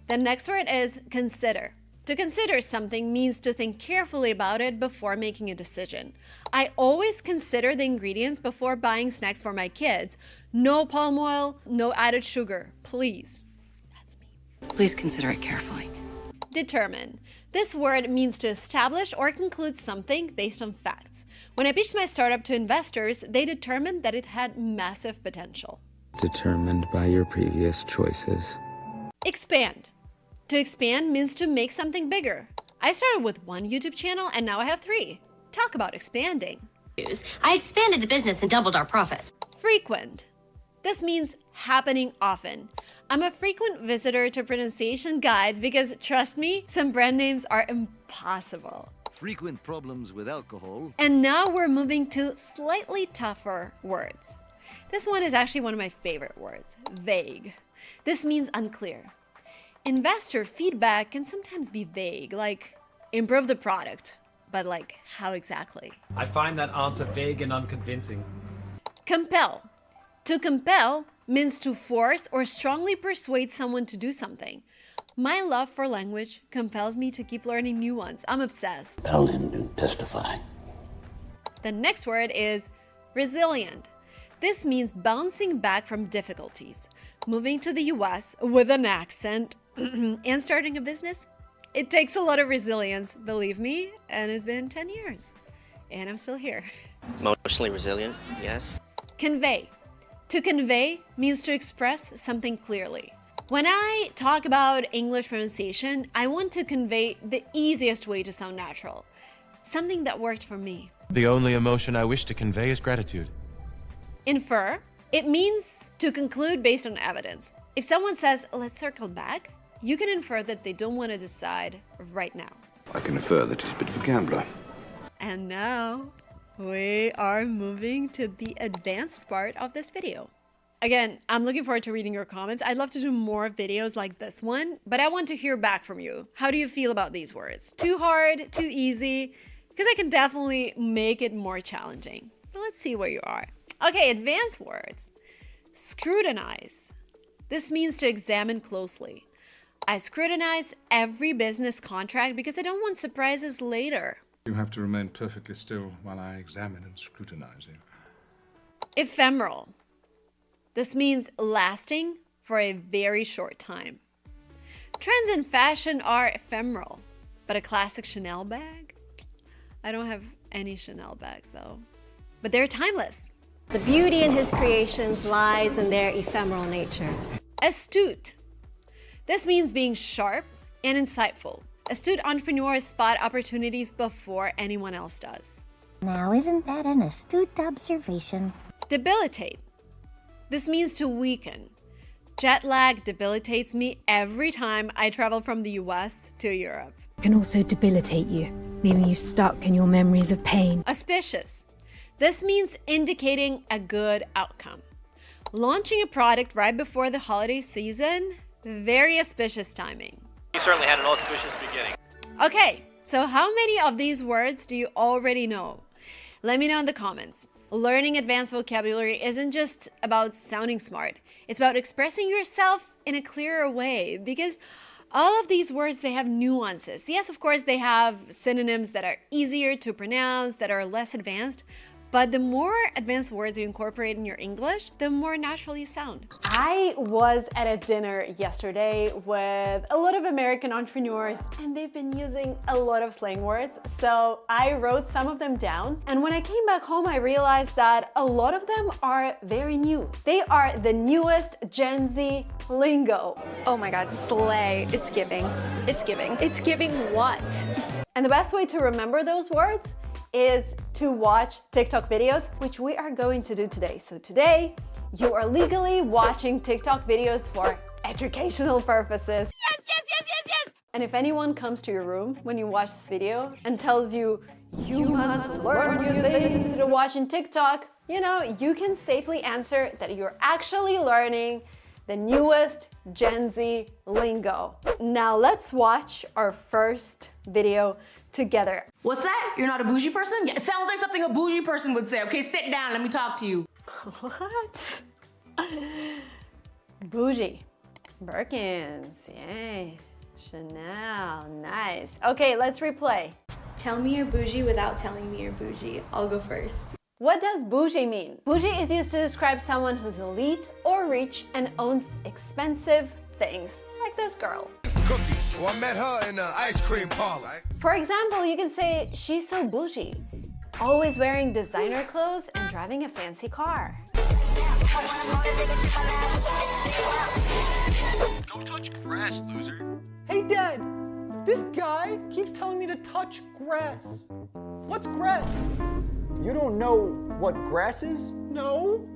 The next word is consider. To consider something means to think carefully about it before making a decision. I always consider the ingredients before buying snacks for my kids. No palm oil, no added sugar, please. That's me. Please consider it carefully. Determine. This word means to establish or conclude something based on facts. When I pitched my startup to investors, they determined that it had massive potential. Determined by your previous choices. Expand. To expand means to make something bigger. I started with 1 YouTube channel and now I have 3. Talk about expanding. I expanded the business and doubled our profits. Frequent. This means happening often. I'm a frequent visitor to pronunciation guides because, trust me, some brand names are impossible. Frequent problems with alcohol. And now we're moving to slightly tougher words. This one is actually one of my favorite words, vague. This means unclear. Investor feedback can sometimes be vague, like improve the product, but like how exactly? I find that answer vague and unconvincing. Compel. To compel means to force or strongly persuade someone to do something. My love for language compels me to keep learning new ones. I'm obsessed. Tell him to testify. The next word is resilient. This means bouncing back from difficulties. Moving to the US with an accent and starting a business, it takes a lot of resilience, believe me, and it's been 10 years. And I'm still here. Emotionally resilient, yes. Convey. To convey means to express something clearly. When I talk about English pronunciation, I want to convey the easiest way to sound natural. Something that worked for me. The only emotion I wish to convey is gratitude. Infer. It means to conclude based on evidence. If someone says, let's circle back, you can infer that they don't want to decide right now. I can infer that he's a bit of a gambler. And now we are moving to the advanced part of this video. Again, I'm looking forward to reading your comments. I'd love to do more videos like this one, but I want to hear back from you. How do you feel about these words? Too hard? Too easy? Because I can definitely make it more challenging. But let's see where you are. Okay, advanced words. Scrutinize. This means to examine closely. I scrutinize every business contract because I don't want surprises later. You have to remain perfectly still while I examine and scrutinize you. Ephemeral. This means lasting for a very short time. Trends in fashion are ephemeral, but a classic Chanel bag? I don't have any Chanel bags though, but they're timeless. The beauty in his creations lies in their ephemeral nature. Astute. This means being sharp and insightful. Astute entrepreneurs spot opportunities before anyone else does. Now, isn't that an astute observation? Debilitate. This means to weaken. Jet lag debilitates me every time I travel from the US to Europe. It can also debilitate you, leaving you stuck in your memories of pain. Auspicious. This means indicating a good outcome. Launching a product right before the holiday season, very auspicious timing. You certainly had an auspicious beginning. Okay, so how many of these words do you already know? Let me know in the comments. Learning advanced vocabulary isn't just about sounding smart. It's about expressing yourself in a clearer way, because all of these words, they have nuances. Yes, of course, they have synonyms that are easier to pronounce, that are less advanced, but the more advanced words you incorporate in your English, the more natural you sound. I was at a dinner yesterday with a lot of American entrepreneurs, and they've been using a lot of slang words. So I wrote some of them down. And when I came back home, I realized that a lot of them are very new. They are the newest Gen Z lingo. Oh my God, slay. It's giving. It's giving. It's giving what? And the best way to remember those words is to watch TikTok videos, which we are going to do today. So today, you are legally watching TikTok videos for educational purposes. Yes, yes, yes, yes, yes! And if anyone comes to your room when you watch this video and tells you, you must learn new things instead of watching TikTok, you know, you can safely answer that you're actually learning the newest Gen Z lingo. Now let's watch our first video together. What's that? You're not a bougie person? Yeah, it sounds like something a bougie person would say. Okay, sit down, let me talk to you. What? Bougie. Birkins, yay. Chanel, nice. Okay, let's replay. Tell me you're bougie without telling me you're bougie. I'll go first. What does bougie mean? Bougie is used to describe someone who's elite or rich and owns expensive things, like this girl. Cookies. Well, I met her in the ice cream parlor. For example, you can say she's so bougie, always wearing designer clothes and driving a fancy car. Go touch grass, loser. Hey, Dad, this guy keeps telling me to touch grass. What's grass? You don't know what grass is? No.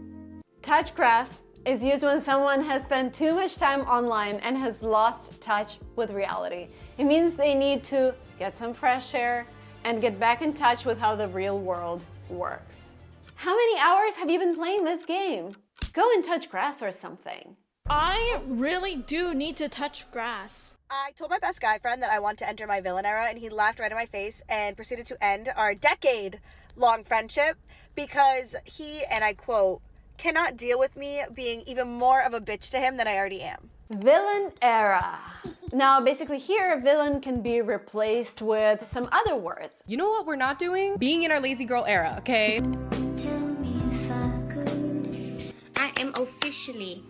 Touch grass is used when someone has spent too much time online and has lost touch with reality. It means they need to get some fresh air and get back in touch with how the real world works. How many hours have you been playing this game? Go and touch grass or something. I really do need to touch grass. I told my best guy friend that I want to enter my villain era, and he laughed right in my face and proceeded to end our decade-long friendship because he, and I quote, cannot deal with me being even more of a bitch to him than I already am. Villain era. Now, basically here, villain can be replaced with some other words. You know what we're not doing? Being in our lazy girl era, okay? I am officially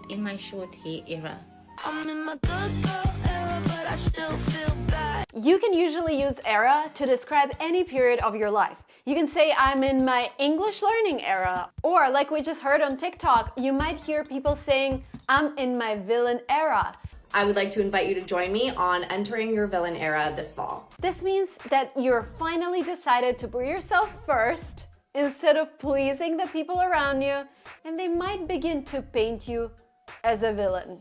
in my short hair era. I'm in my good girl era, but I still feel bad. You can usually use era to describe any period of your life. You can say, I'm in my English learning era. Or like we just heard on TikTok, you might hear people saying, I'm in my villain era. I would like to invite you to join me on entering your villain era this fall. This means that you're finally decided to put yourself first instead of pleasing the people around you, and they might begin to paint you as a villain.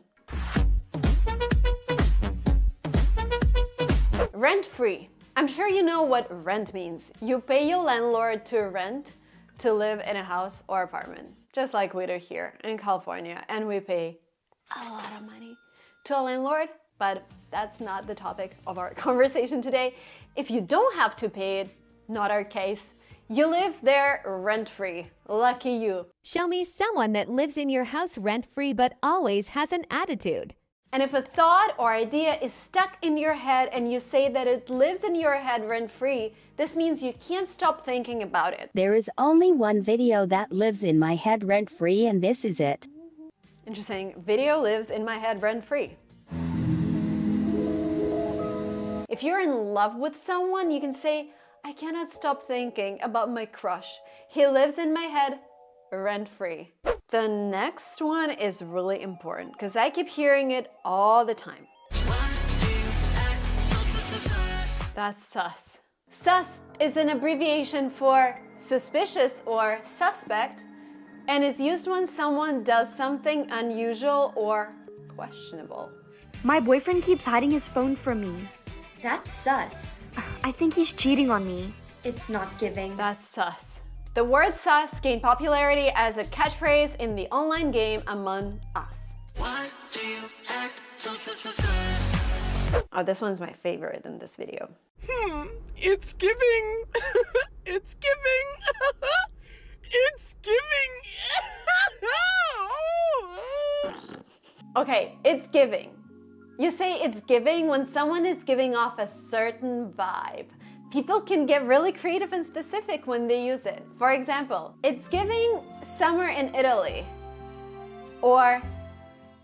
Rent-free. I'm sure you know what rent means. You pay your landlord to rent to live in a house or apartment, just like we do here in California, and we pay a lot of money to a landlord, but that's not the topic of our conversation today. If you don't have to pay it, not our case. You live there rent-free. Lucky you. Show me someone that lives in your house rent-free but always has an attitude. And if a thought or idea is stuck in your head and you say that it lives in your head rent-free, this means you can't stop thinking about it. There is only one video that lives in my head rent-free, and this is it. Interesting. Video lives in my head rent-free. If you're in love with someone, you can say, I cannot stop thinking about my crush. He lives in my head rent-free. The next one is really important because I keep hearing it all the time. That's sus. Sus is an abbreviation for suspicious or suspect and is used when someone does something unusual or questionable. My boyfriend keeps hiding his phone from me. That's sus. I think he's cheating on me. It's not giving. That's sus. The word sus gained popularity as a catchphrase in the online game Among Us. Why do you act so sus? Oh, this one's my favorite in this video. It's giving. It's giving. It's giving. Okay, it's giving. You say it's giving when someone is giving off a certain vibe. People can get really creative and specific when they use it. For example, it's giving summer in Italy. Or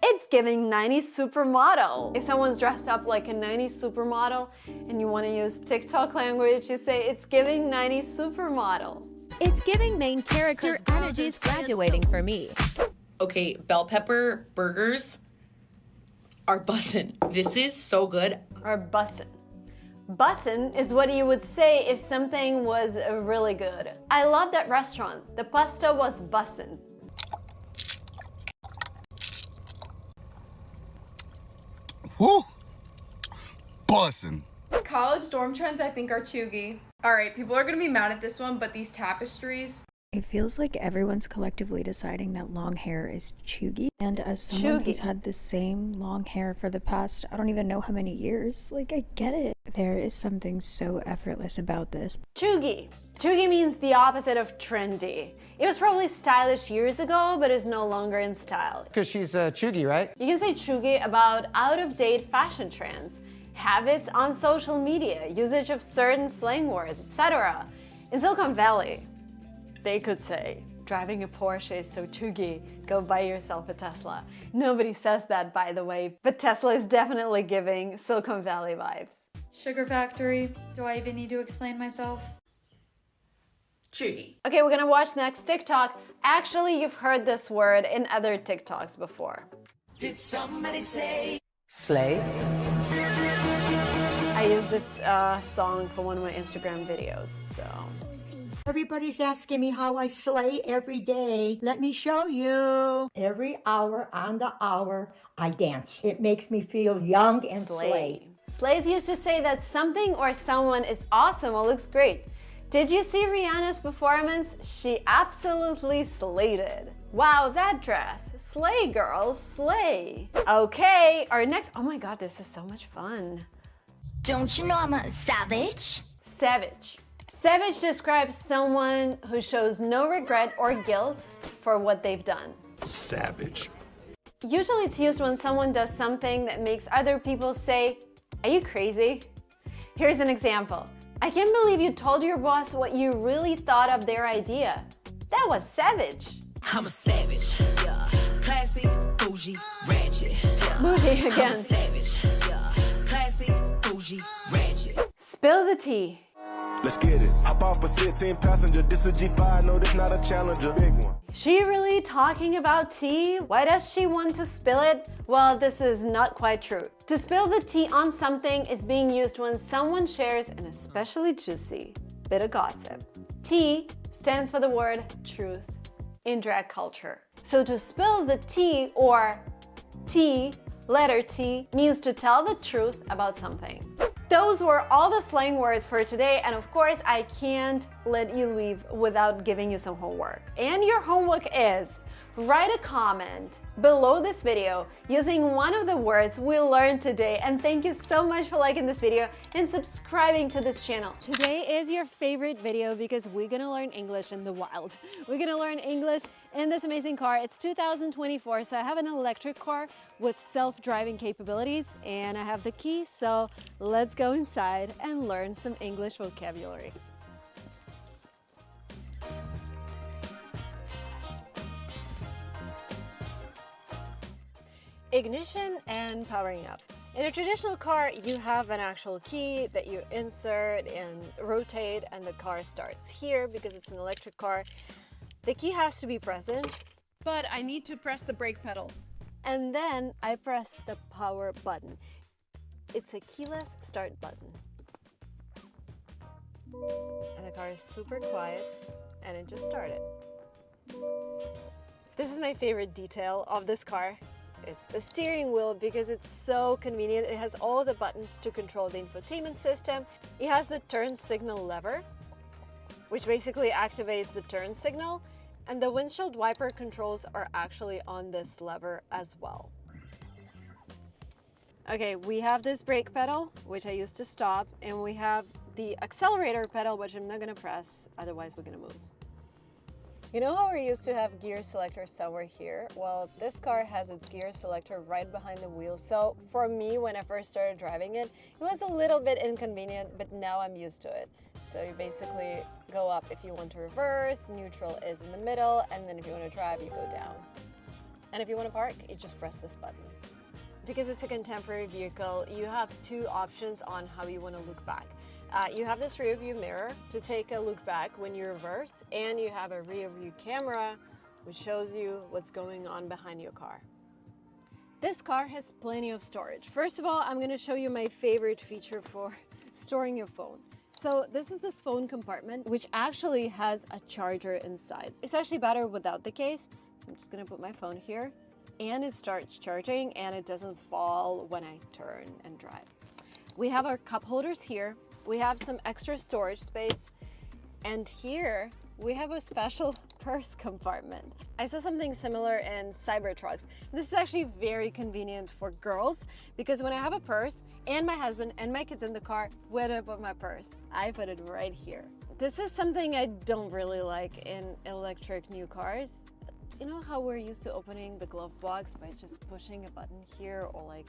it's giving 90s supermodel. If someone's dressed up like a 90s supermodel and you want to use TikTok language, you say it's giving 90s supermodel. It's giving main character energy's graduating for me. Okay, bell pepper burgers are bussin'. This is so good. Or bussin'. Bussin' is what you would say if something was really good. I love that restaurant. The pasta was bussin'. Woo! Bussin'. College dorm trends I think are chuggy. Alright, people are gonna be mad at this one, but these tapestries. It feels like everyone's collectively deciding that long hair is chuggy. And as someone who's had the same long hair for the past, I don't even know how many years, like, I get it. There is something so effortless about this. Chuggy. Chuggy means the opposite of trendy. It was probably stylish years ago, but is no longer in style. Because she's chuggy, right? You can say chuggy about out-of-date fashion trends, habits on social media, usage of certain slang words, etc. In Silicon Valley, they could say, driving a Porsche is so chuggy, go buy yourself a Tesla. Nobody says that, by the way, but Tesla is definitely giving Silicon Valley vibes. Sugar factory, do I even need to explain myself? Chuggy. Okay, we're gonna watch next TikTok. Actually, you've heard this word in other TikToks before. Did somebody say slay? I use this song for one of my Instagram videos, so. Everybody's asking me how I slay every day. Let me show you. Every hour on the hour, I dance. It makes me feel young and slay. Slays used to say that something or someone is awesome or looks great. Did you see Rihanna's performance? She absolutely slayed it. Wow, that dress. Slay, girls, slay. Okay, our next, oh my God, this is so much fun. Don't you know I'm a savage? Savage. Savage describes someone who shows no regret or guilt for what they've done. Savage. Usually it's used when someone does something that makes other people say, "Are you crazy?" Here's an example. I can't believe you told your boss what you really thought of their idea. That was savage. I'm a savage. Yeah. Classy, bougie, ratchet. Yeah. Bougie again. I'm a savage. Yeah. Classy, bougie, ratchet. Spill the tea. Let's get it. Hop off a 16 passenger. This a G5. No, this not a Challenger. Big one. She really talking about tea? Why does she want to spill it? Well, this is not quite true. To spill the tea on something is being used when someone shares an especially juicy bit of gossip. Tea stands for the word truth in drag culture. So to spill the tea, or T, letter T, means to tell the truth about something. Those were all the slang words for today, and of course I can't let you leave without giving you some homework. And your homework is, write a comment below this video using one of the words we learned today, and thank you so much for liking this video and subscribing to this channel. Today is your favorite video because we're gonna learn English in the wild. We're gonna learn English in this amazing car. It's 2024, so I have an electric car with self-driving capabilities and I have the key, so let's go inside and learn some English vocabulary. Ignition and powering up. In a traditional car, you have an actual key that you insert and rotate, and the car starts. Here, because it's an electric car, the key has to be present, but I need to press the brake pedal. And then I press the power button. It's a keyless start button. And the car is super quiet, and it just started. This is my favorite detail of this car. It's the steering wheel because it's so convenient. It has all the buttons to control the infotainment system. It has the turn signal lever, which basically activates the turn signal. And the windshield wiper controls are actually on this lever as well. Okay, we have this brake pedal, which I use to stop, and we have the accelerator pedal, which I'm not gonna press, otherwise we're gonna move. You know how we used to have gear selector somewhere here? Well, this car has its gear selector right behind the wheel. So for me, when I first started driving it, it was a little bit inconvenient, but now I'm used to it. So you basically go up if you want to reverse, neutral is in the middle, and then if you want to drive, you go down. And if you want to park, you just press this button. Because it's a contemporary vehicle, you have two options on how you want to look back. You have this rear view mirror to take a look back when you reverse, and you have a rear view camera which shows you what's going on behind your car. This car has plenty of storage. First of all, I'm going to show you my favorite feature for storing your phone. So this is this phone compartment, which actually has a charger inside. It's actually better without the case. So I'm just going to put my phone here, and it starts charging, and it doesn't fall when I turn and drive. We have our cup holders here. We have some extra storage space, and here we have a special purse compartment. I saw something similar in Cybertrucks. This is actually very convenient for girls because when I have a purse and my husband and my kids in the car, where do I put my purse? I put it right here. This is something I don't really like in electric new cars. You know how we're used to opening the glove box by just pushing a button here or like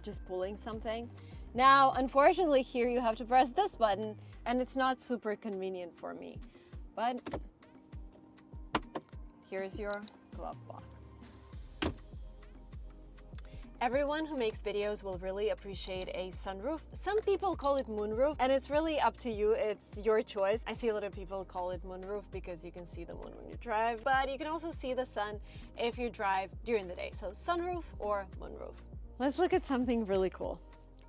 just pulling something? Now, unfortunately, here you have to press this button, and it's not super convenient for me. But here's your glove box. Everyone who makes videos will really appreciate a sunroof. Some people call it moonroof, and it's really up to you. It's your choice. I see a lot of people call it moonroof because you can see the moon when you drive, but you can also see the sun if you drive during the day. So sunroof or moonroof. Let's look at something really cool.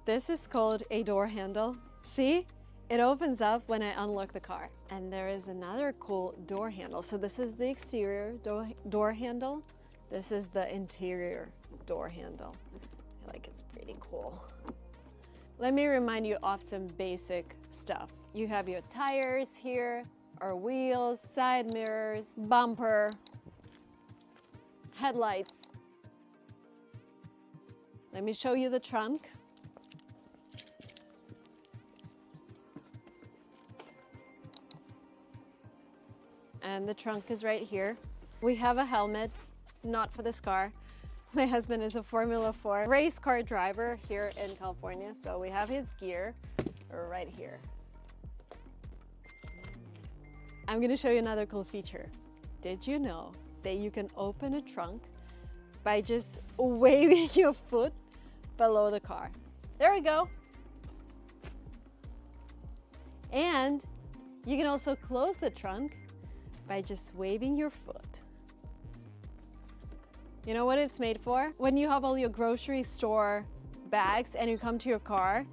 This is called a door handle. See? It opens up when I unlock the car. And there is another cool door handle. So this is the exterior door handle. This is the interior door handle. I like it's pretty cool. Let me remind you of some basic stuff. You have your tires here, our wheels, side mirrors, bumper, headlights. Let me show you the trunk. And the trunk is right here. We have a helmet, not for this car. My husband is a Formula 4 race car driver here in California, so we have his gear right here. I'm gonna show you another cool feature. Did you know that you can open a trunk by just waving your foot below the car? There we go. And you can also close the trunk by just waving your foot. You know what it's made for? When you have all your grocery store bags and you come to your car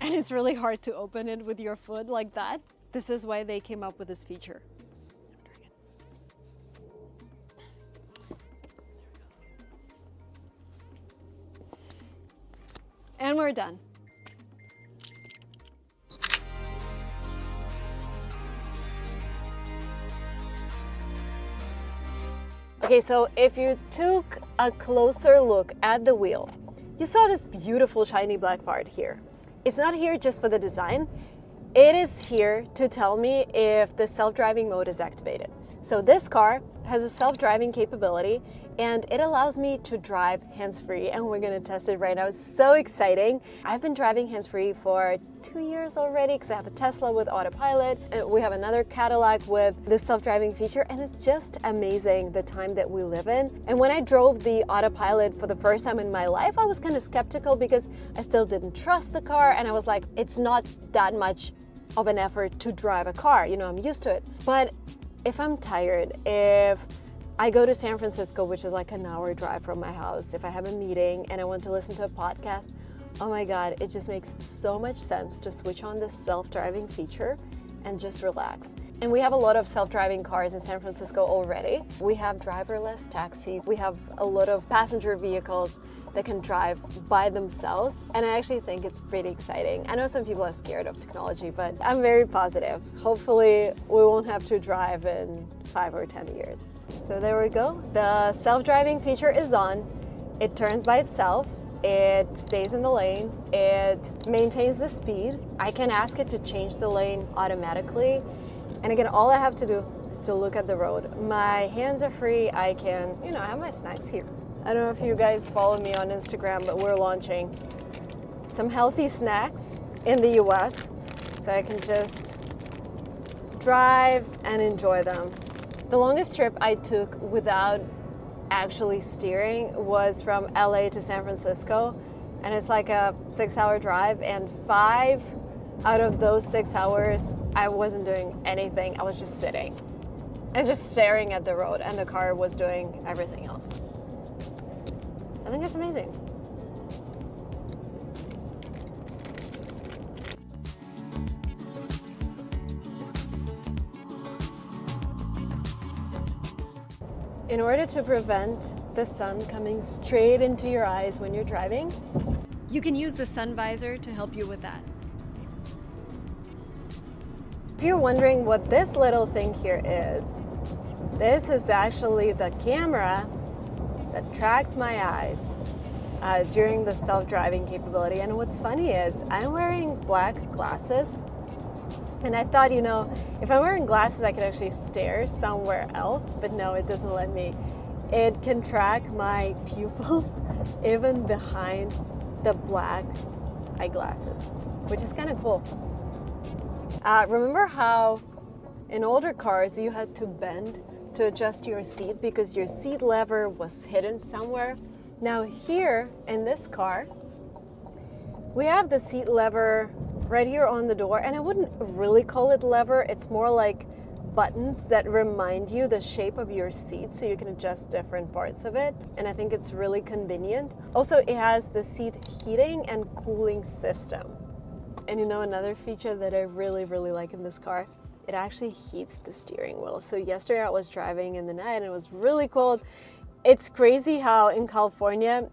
and it's really hard to open it with your foot like that, this is why they came up with this feature. And we're done. Okay, so if you took a closer look at the wheel, you saw this beautiful shiny black part here. It's not here just for the design. It is here to tell me if the self-driving mode is activated. So this car has a self-driving capability, and it allows me to drive hands-free, and we're gonna test it right now. It's so exciting. I've been driving hands-free for 2 years already because I have a Tesla with autopilot, and we have another Cadillac with the self-driving feature, and it's just amazing the time that we live in. And when I drove the autopilot for the first time in my life, I was kind of skeptical because I still didn't trust the car, and I was like, it's not that much of an effort to drive a car, you know, I'm used to it. But if I'm tired, if I go to San Francisco, which is like an hour drive from my house, if I have a meeting and I want to listen to a podcast, oh my God, it just makes so much sense to switch on this self-driving feature and just relax. And we have a lot of self-driving cars in San Francisco already. We have driverless taxis. We have a lot of passenger vehicles that can drive by themselves. And I actually think it's pretty exciting. I know some people are scared of technology, but I'm very positive. Hopefully we won't have to drive in 5 or 10 years. So there we go. The self-driving feature is on. It turns by itself. It stays in the lane. It maintains the speed. I can ask it to change the lane automatically. And again, all I have to do is to look at the road. My hands are free. I can, you know, I have my snacks here. I don't know if you guys follow me on Instagram, but we're launching some healthy snacks in the US, so I can just drive and enjoy them. The longest trip I took without actually steering was from LA to San Francisco, and it's like a 6-hour drive, and 5 out of those 6 hours I wasn't doing anything. I was just sitting and just staring at the road, and the car was doing everything else. I think it's amazing. In order to prevent the sun coming straight into your eyes when you're driving, you can use the sun visor to help you with that. If you're wondering what this little thing here is, this is actually the camera that tracks my eyes during the self-driving capability. And what's funny is I'm wearing black glasses, and I thought, you know, if I'm wearing glasses, I could actually stare somewhere else, but no, it doesn't let me. It can track my pupils even behind the black eyeglasses, which is kind of cool. Remember how in older cars you had to bend to adjust your seat because your seat lever was hidden somewhere? Now here in this car, we have the seat lever right here on the door, and I wouldn't really call it lever. It's more like buttons that remind you the shape of your seat so you can adjust different parts of it, and I think it's really convenient. Also, it has the seat heating and cooling system. And you know, another feature that I really like in this car, it actually heats the steering wheel. So yesterday I was driving in the night and it was really cold. It's crazy how in California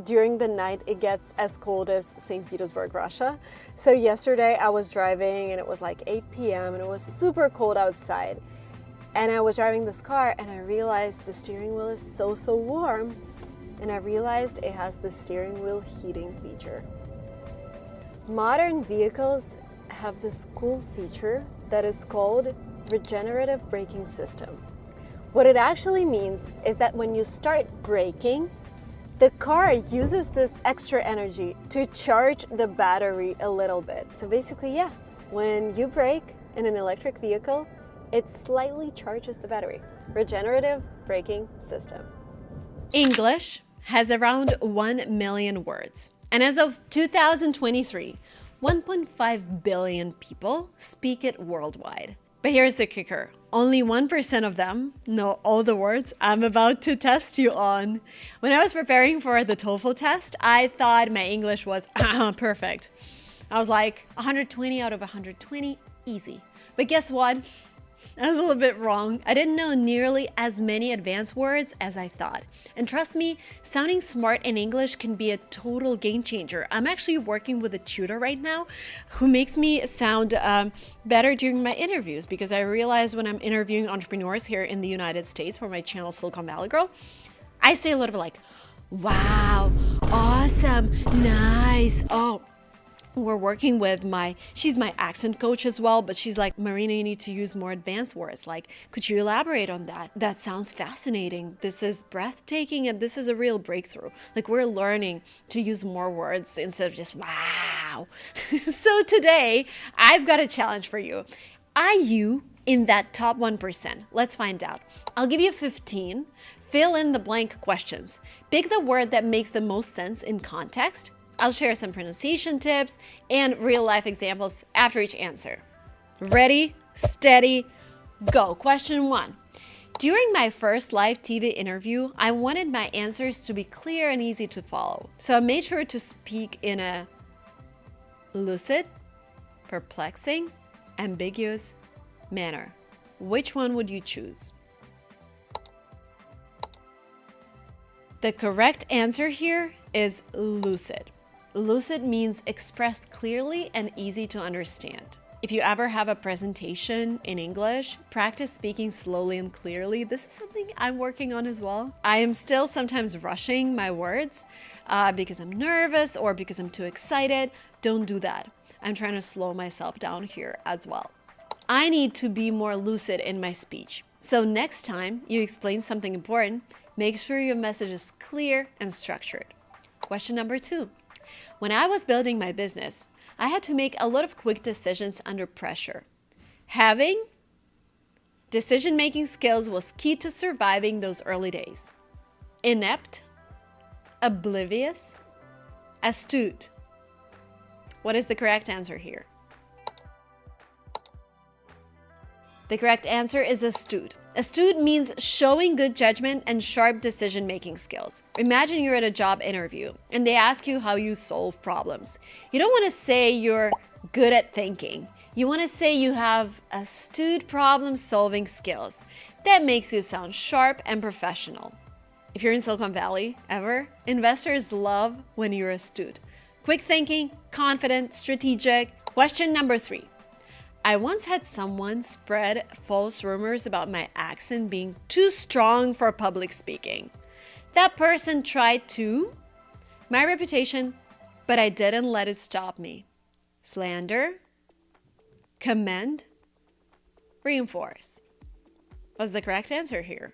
during the night it gets as cold as St. Petersburg, Russia. So yesterday I was driving and it was like 8 p.m. and it was super cold outside. And I was driving this car and I realized the steering wheel is so warm. And I realized it has the steering wheel heating feature. Modern vehicles have this cool feature that is called regenerative braking system. What it actually means is that when you start braking, the car uses this extra energy to charge the battery a little bit. So basically, yeah, when you brake in an electric vehicle, it slightly charges the battery. Regenerative braking system. English has around 1 million words. And as of 2023, 1.5 billion people speak it worldwide. But here's the kicker. Only 1% of them know all the words I'm about to test you on. When I was preparing for the TOEFL test, I thought my English was perfect. I was like 120 out of 120, easy. But guess what? I was a little bit wrong. I didn't know nearly as many advanced words as I thought. And trust me, sounding smart in English can be a total game changer. I'm actually working with a tutor right now who makes me sound better during my interviews, because I realized when I'm interviewing entrepreneurs here in the United States for my channel Silicon Valley Girl, I say a lot of like, wow, awesome, nice, oh, we're working with she's my accent coach as well, but she's like, Marina, you need to use more advanced words. Like, could you elaborate on that? That sounds fascinating. This is breathtaking and this is a real breakthrough. Like, we're learning to use more words instead of just wow. So today, I've got a challenge for you. Are you in that top 1%? Let's find out. I'll give you 15. Fill in the blank questions. Pick the word that makes the most sense in context. I'll share some pronunciation tips and real-life examples after each answer. Ready, steady, go. Question 1. During my first live TV interview, I wanted my answers to be clear and easy to follow. So I made sure to speak in a lucid, perplexing, ambiguous manner. Which one would you choose? The correct answer here is lucid. Lucid means expressed clearly and easy to understand. If you ever have a presentation in English, practice speaking slowly and clearly. This is something I'm working on as well. I am still sometimes rushing my words because I'm nervous or because I'm too excited. Don't do that. I'm trying to slow myself down here as well. I need to be more lucid in my speech. So next time you explain something important, make sure your message is clear and structured. Question number 2. When I was building my business, I had to make a lot of quick decisions under pressure. Having decision-making skills was key to surviving those early days. Inept, oblivious, astute. What is the correct answer here? The correct answer is astute. Astute means showing good judgment and sharp decision-making skills. Imagine you're at a job interview and they ask you how you solve problems. You don't want to say you're good at thinking. You want to say you have astute problem-solving skills. That makes you sound sharp and professional. If you're in Silicon Valley, investors love when you're astute. Quick thinking, confident, strategic. Question number 3. I once had someone spread false rumors about my accent being too strong for public speaking. That person tried to my reputation, but I didn't let it stop me. Slander, commend, reinforce. What's the correct answer here?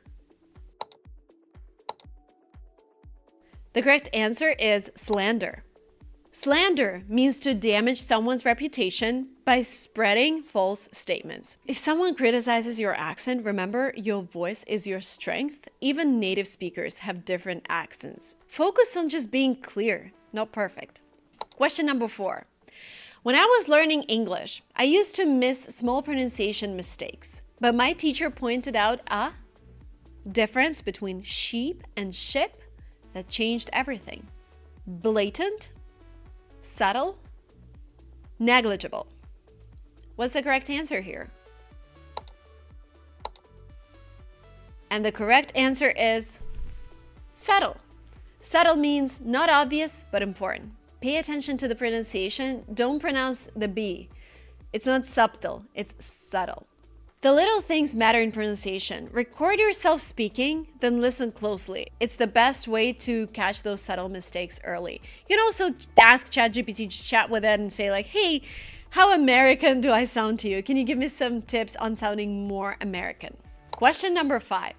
The correct answer is slander. Slander means to damage someone's reputation by spreading false statements. If someone criticizes your accent, remember your voice is your strength. Even native speakers have different accents. Focus on just being clear, not perfect. Question number 4. When I was learning English, I used to miss small pronunciation mistakes, but my teacher pointed out a difference between sheep and ship that changed everything. Blatant, subtle, negligible. What's the correct answer here? And the correct answer is subtle. Subtle means not obvious, but important. Pay attention to the pronunciation. Don't pronounce the B. It's not subtle, it's subtle. The little things matter in pronunciation. Record yourself speaking, then listen closely. It's the best way to catch those subtle mistakes early. You can also ask ChatGPT to chat with it and say like, hey, how American do I sound to you? Can you give me some tips on sounding more American? Question number 5.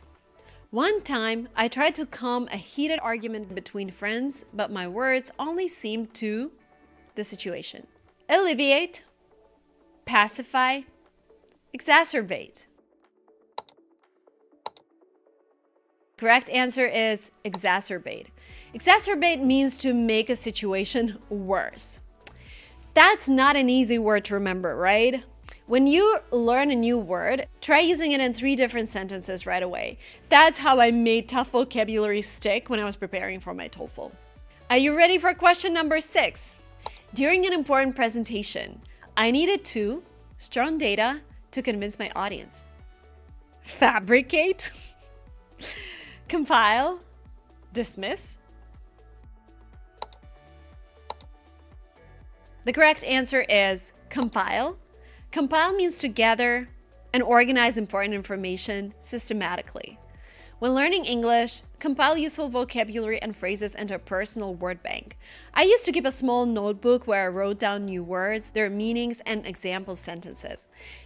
One time, I tried to calm a heated argument between friends, but my words only seemed to the situation. Alleviate, pacify, exacerbate. Correct answer is exacerbate. Exacerbate means to make a situation worse. That's not an easy word to remember, right? When you learn a new word, try using it in 3 different sentences right away. That's how I made tough vocabulary stick when I was preparing for my TOEFL. Are you ready for question number 6? During an important presentation, I needed to strong data to convince my audience. Fabricate, compile, dismiss. The correct answer is compile. Compile means to gather and organize important information systematically. When learning English, compile useful vocabulary and phrases into a personal word bank. I used to keep a small notebook where I wrote down new words, their meanings, and example sentences.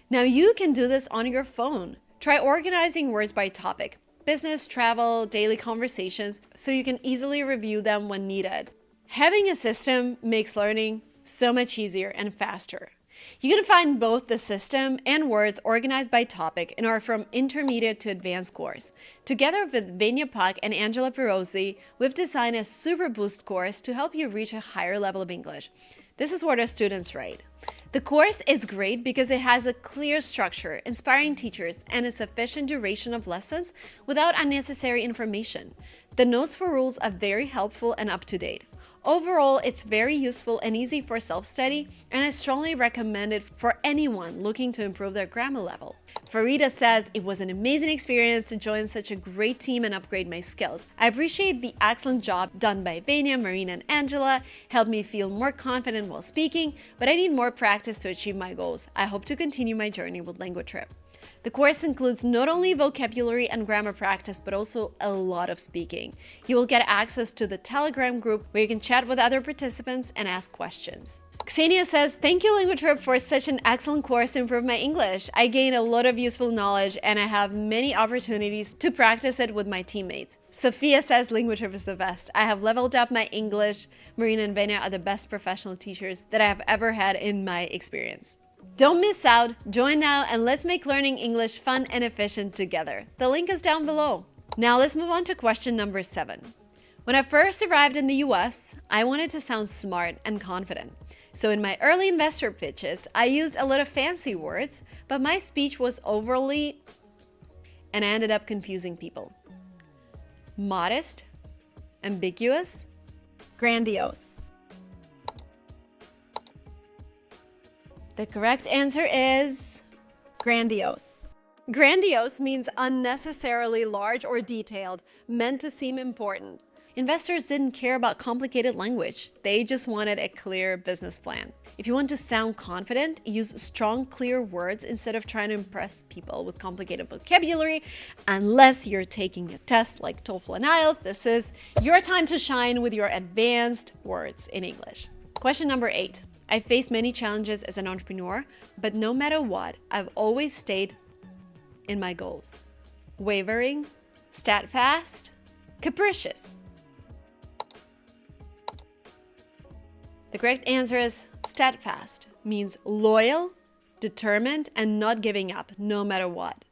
Now you can do this on your phone. Try organizing words by topic, business, travel, daily conversations, so you can easily review them when needed. Having a system makes learning so much easier and faster. You can find both the system and words organized by topic in our From Intermediate to Advanced course. Together with Venya Pak and Angela Pirozzi, we've designed a Super Boost course to help you reach a higher level of English. This is what our students write. The course is great because it has a clear structure, inspiring teachers, and a sufficient duration of lessons without unnecessary information. The notes for rules are very helpful and up to date. Overall, it's very useful and easy for self-study, and I strongly recommend it for anyone looking to improve their grammar level. Farida says, it was an amazing experience to join such a great team and upgrade my skills. I appreciate the excellent job done by Venya, Marina, and Angela, helped me feel more confident while speaking, but I need more practice to achieve my goals. I hope to continue my journey with LinguaTrip. The course includes not only vocabulary and grammar practice, but also a lot of speaking. You will get access to the Telegram group where you can chat with other participants and ask questions. Xenia says, thank you LinguaTrip for such an excellent course to improve my English. I gained a lot of useful knowledge and I have many opportunities to practice it with my teammates. Sophia says, LinguaTrip is the best. I have leveled up my English. Marina and Venya are the best professional teachers that I have ever had in my experience. Don't miss out, join now, and let's make learning English fun and efficient together. The link is down below. Now let's move on to question number 7. When I first arrived in the US, I wanted to sound smart and confident. So in my early investor pitches, I used a lot of fancy words, but my speech was overly, and I ended up confusing people. Modest, ambiguous, grandiose. The correct answer is grandiose. Grandiose means unnecessarily large or detailed, meant to seem important. Investors didn't care about complicated language. They just wanted a clear business plan. If you want to sound confident, use strong, clear words instead of trying to impress people with complicated vocabulary. Unless you're taking a test like TOEFL and IELTS, this is your time to shine with your advanced words in English. Question number 8. I faced many challenges as an entrepreneur, but no matter what, I've always stayed in my goals. Wavering, steadfast, capricious. The correct answer is steadfast, means loyal, determined, and not giving up, no matter what.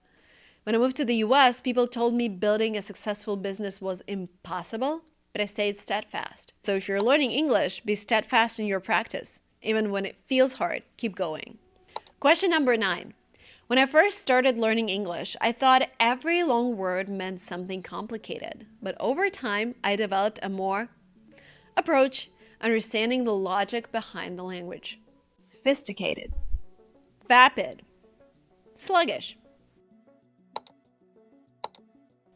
When I moved to the US, people told me building a successful business was impossible, but I stayed steadfast. So if you're learning English, be steadfast in your practice. Even when it feels hard, keep going. Question number 9. When I first started learning English, I thought every long word meant something complicated. But over time, I developed a more approach, understanding the logic behind the language. Sophisticated, vapid, sluggish.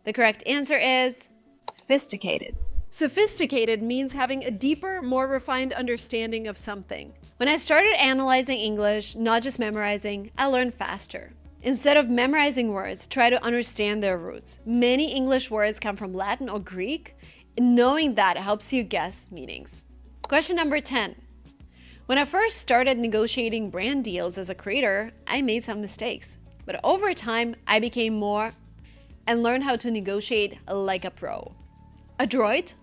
The correct answer is sophisticated. Sophisticated means having a deeper, more refined understanding of something. When I started analyzing English, not just memorizing, I learned faster. Instead of memorizing words, try to understand their roots. Many English words come from Latin or Greek. Knowing that helps you guess meanings. Question number 10. When I first started negotiating brand deals as a creator, I made some mistakes. But over time, I became more and learned how to negotiate like a pro. Adroit,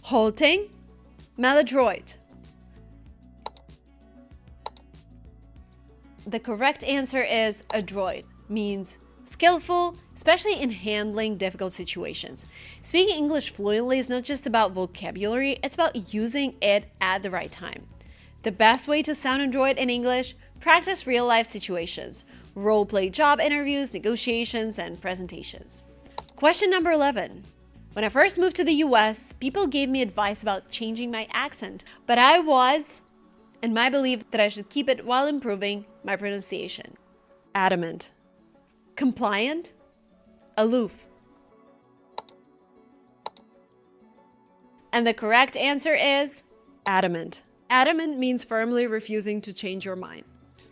halting, maladroit. The correct answer is adroit, means skillful, especially in handling difficult situations. Speaking English fluently is not just about vocabulary, it's about using it at the right time. The best way to sound adroit in English, practice real-life situations, role-play job interviews, negotiations, and presentations. Question number 11. When I first moved to the US, people gave me advice about changing my accent, but I was in my belief that I should keep it while improving my pronunciation. Adamant, compliant, aloof. And the correct answer is adamant. Adamant means firmly refusing to change your mind.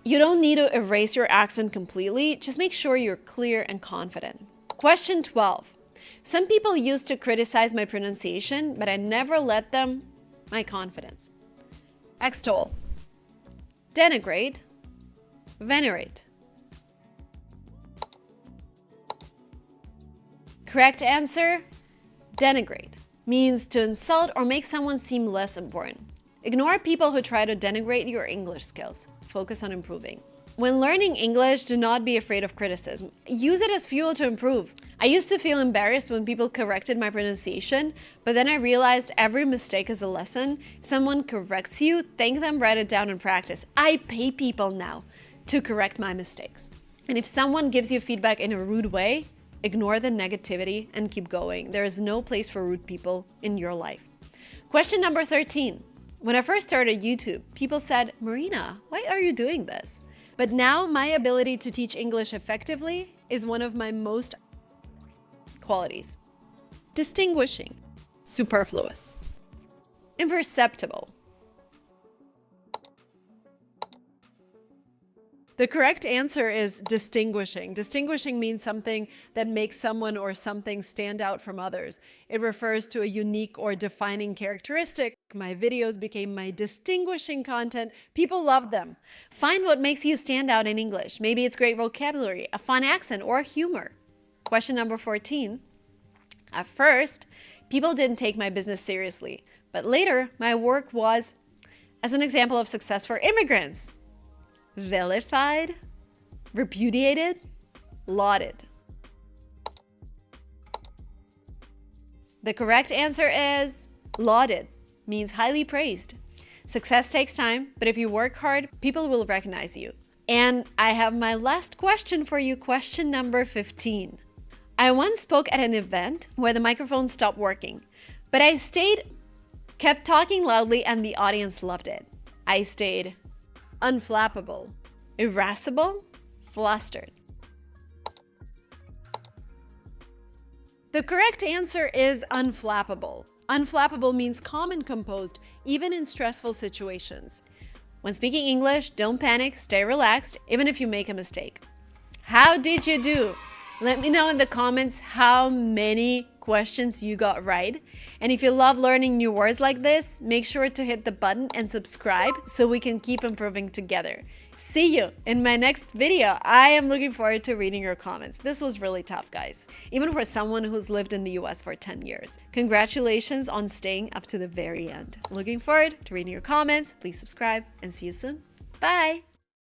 You don't need to erase your accent completely, just make sure you're clear and confident. Question 12. Some people used to criticize my pronunciation, but I never let them my confidence. Extol, denigrate, venerate. Correct answer, denigrate, means to insult or make someone seem less important. Ignore people who try to denigrate your English skills. Focus on improving. When learning English, do not be afraid of criticism. Use it as fuel to improve. I used to feel embarrassed when people corrected my pronunciation, but then I realized every mistake is a lesson. If someone corrects you, thank them, write it down and practice. I pay people now to correct my mistakes. And if someone gives you feedback in a rude way, ignore the negativity and keep going. There is no place for rude people in your life. Question number 13. When I first started YouTube, people said, Marina, why are you doing this? But now my ability to teach English effectively is one of my most qualities. Distinguishing, superfluous, imperceptible. The correct answer is distinguishing. Distinguishing means something that makes someone or something stand out from others. It refers to a unique or defining characteristic. My videos became my distinguishing content. People love them. Find what makes you stand out in English. Maybe it's great vocabulary, a fun accent, or humor. Question number 14. At first, people didn't take my business seriously, but later my work was, as an example of success for immigrants, vilified, repudiated, lauded. The correct answer is lauded, means highly praised. Success takes time, but if you work hard, people will recognize you. And I have my last question for you, question number 15. I once spoke at an event where the microphone stopped working, but I kept talking loudly and the audience loved it. I stayed unflappable, irascible, flustered. The correct answer is unflappable. Unflappable means calm and composed, even in stressful situations. When speaking English, don't panic, stay relaxed, even if you make a mistake. How did you do? Let me know in the comments how many questions you got right. And if you love learning new words like this, make sure to hit the button and subscribe so we can keep improving together. See you in my next video. I am looking forward to reading your comments. This was really tough, guys, even for someone who's lived in the US for 10 years. Congratulations on staying up to the very end. Looking forward to reading your comments. Please subscribe and see you soon. Bye.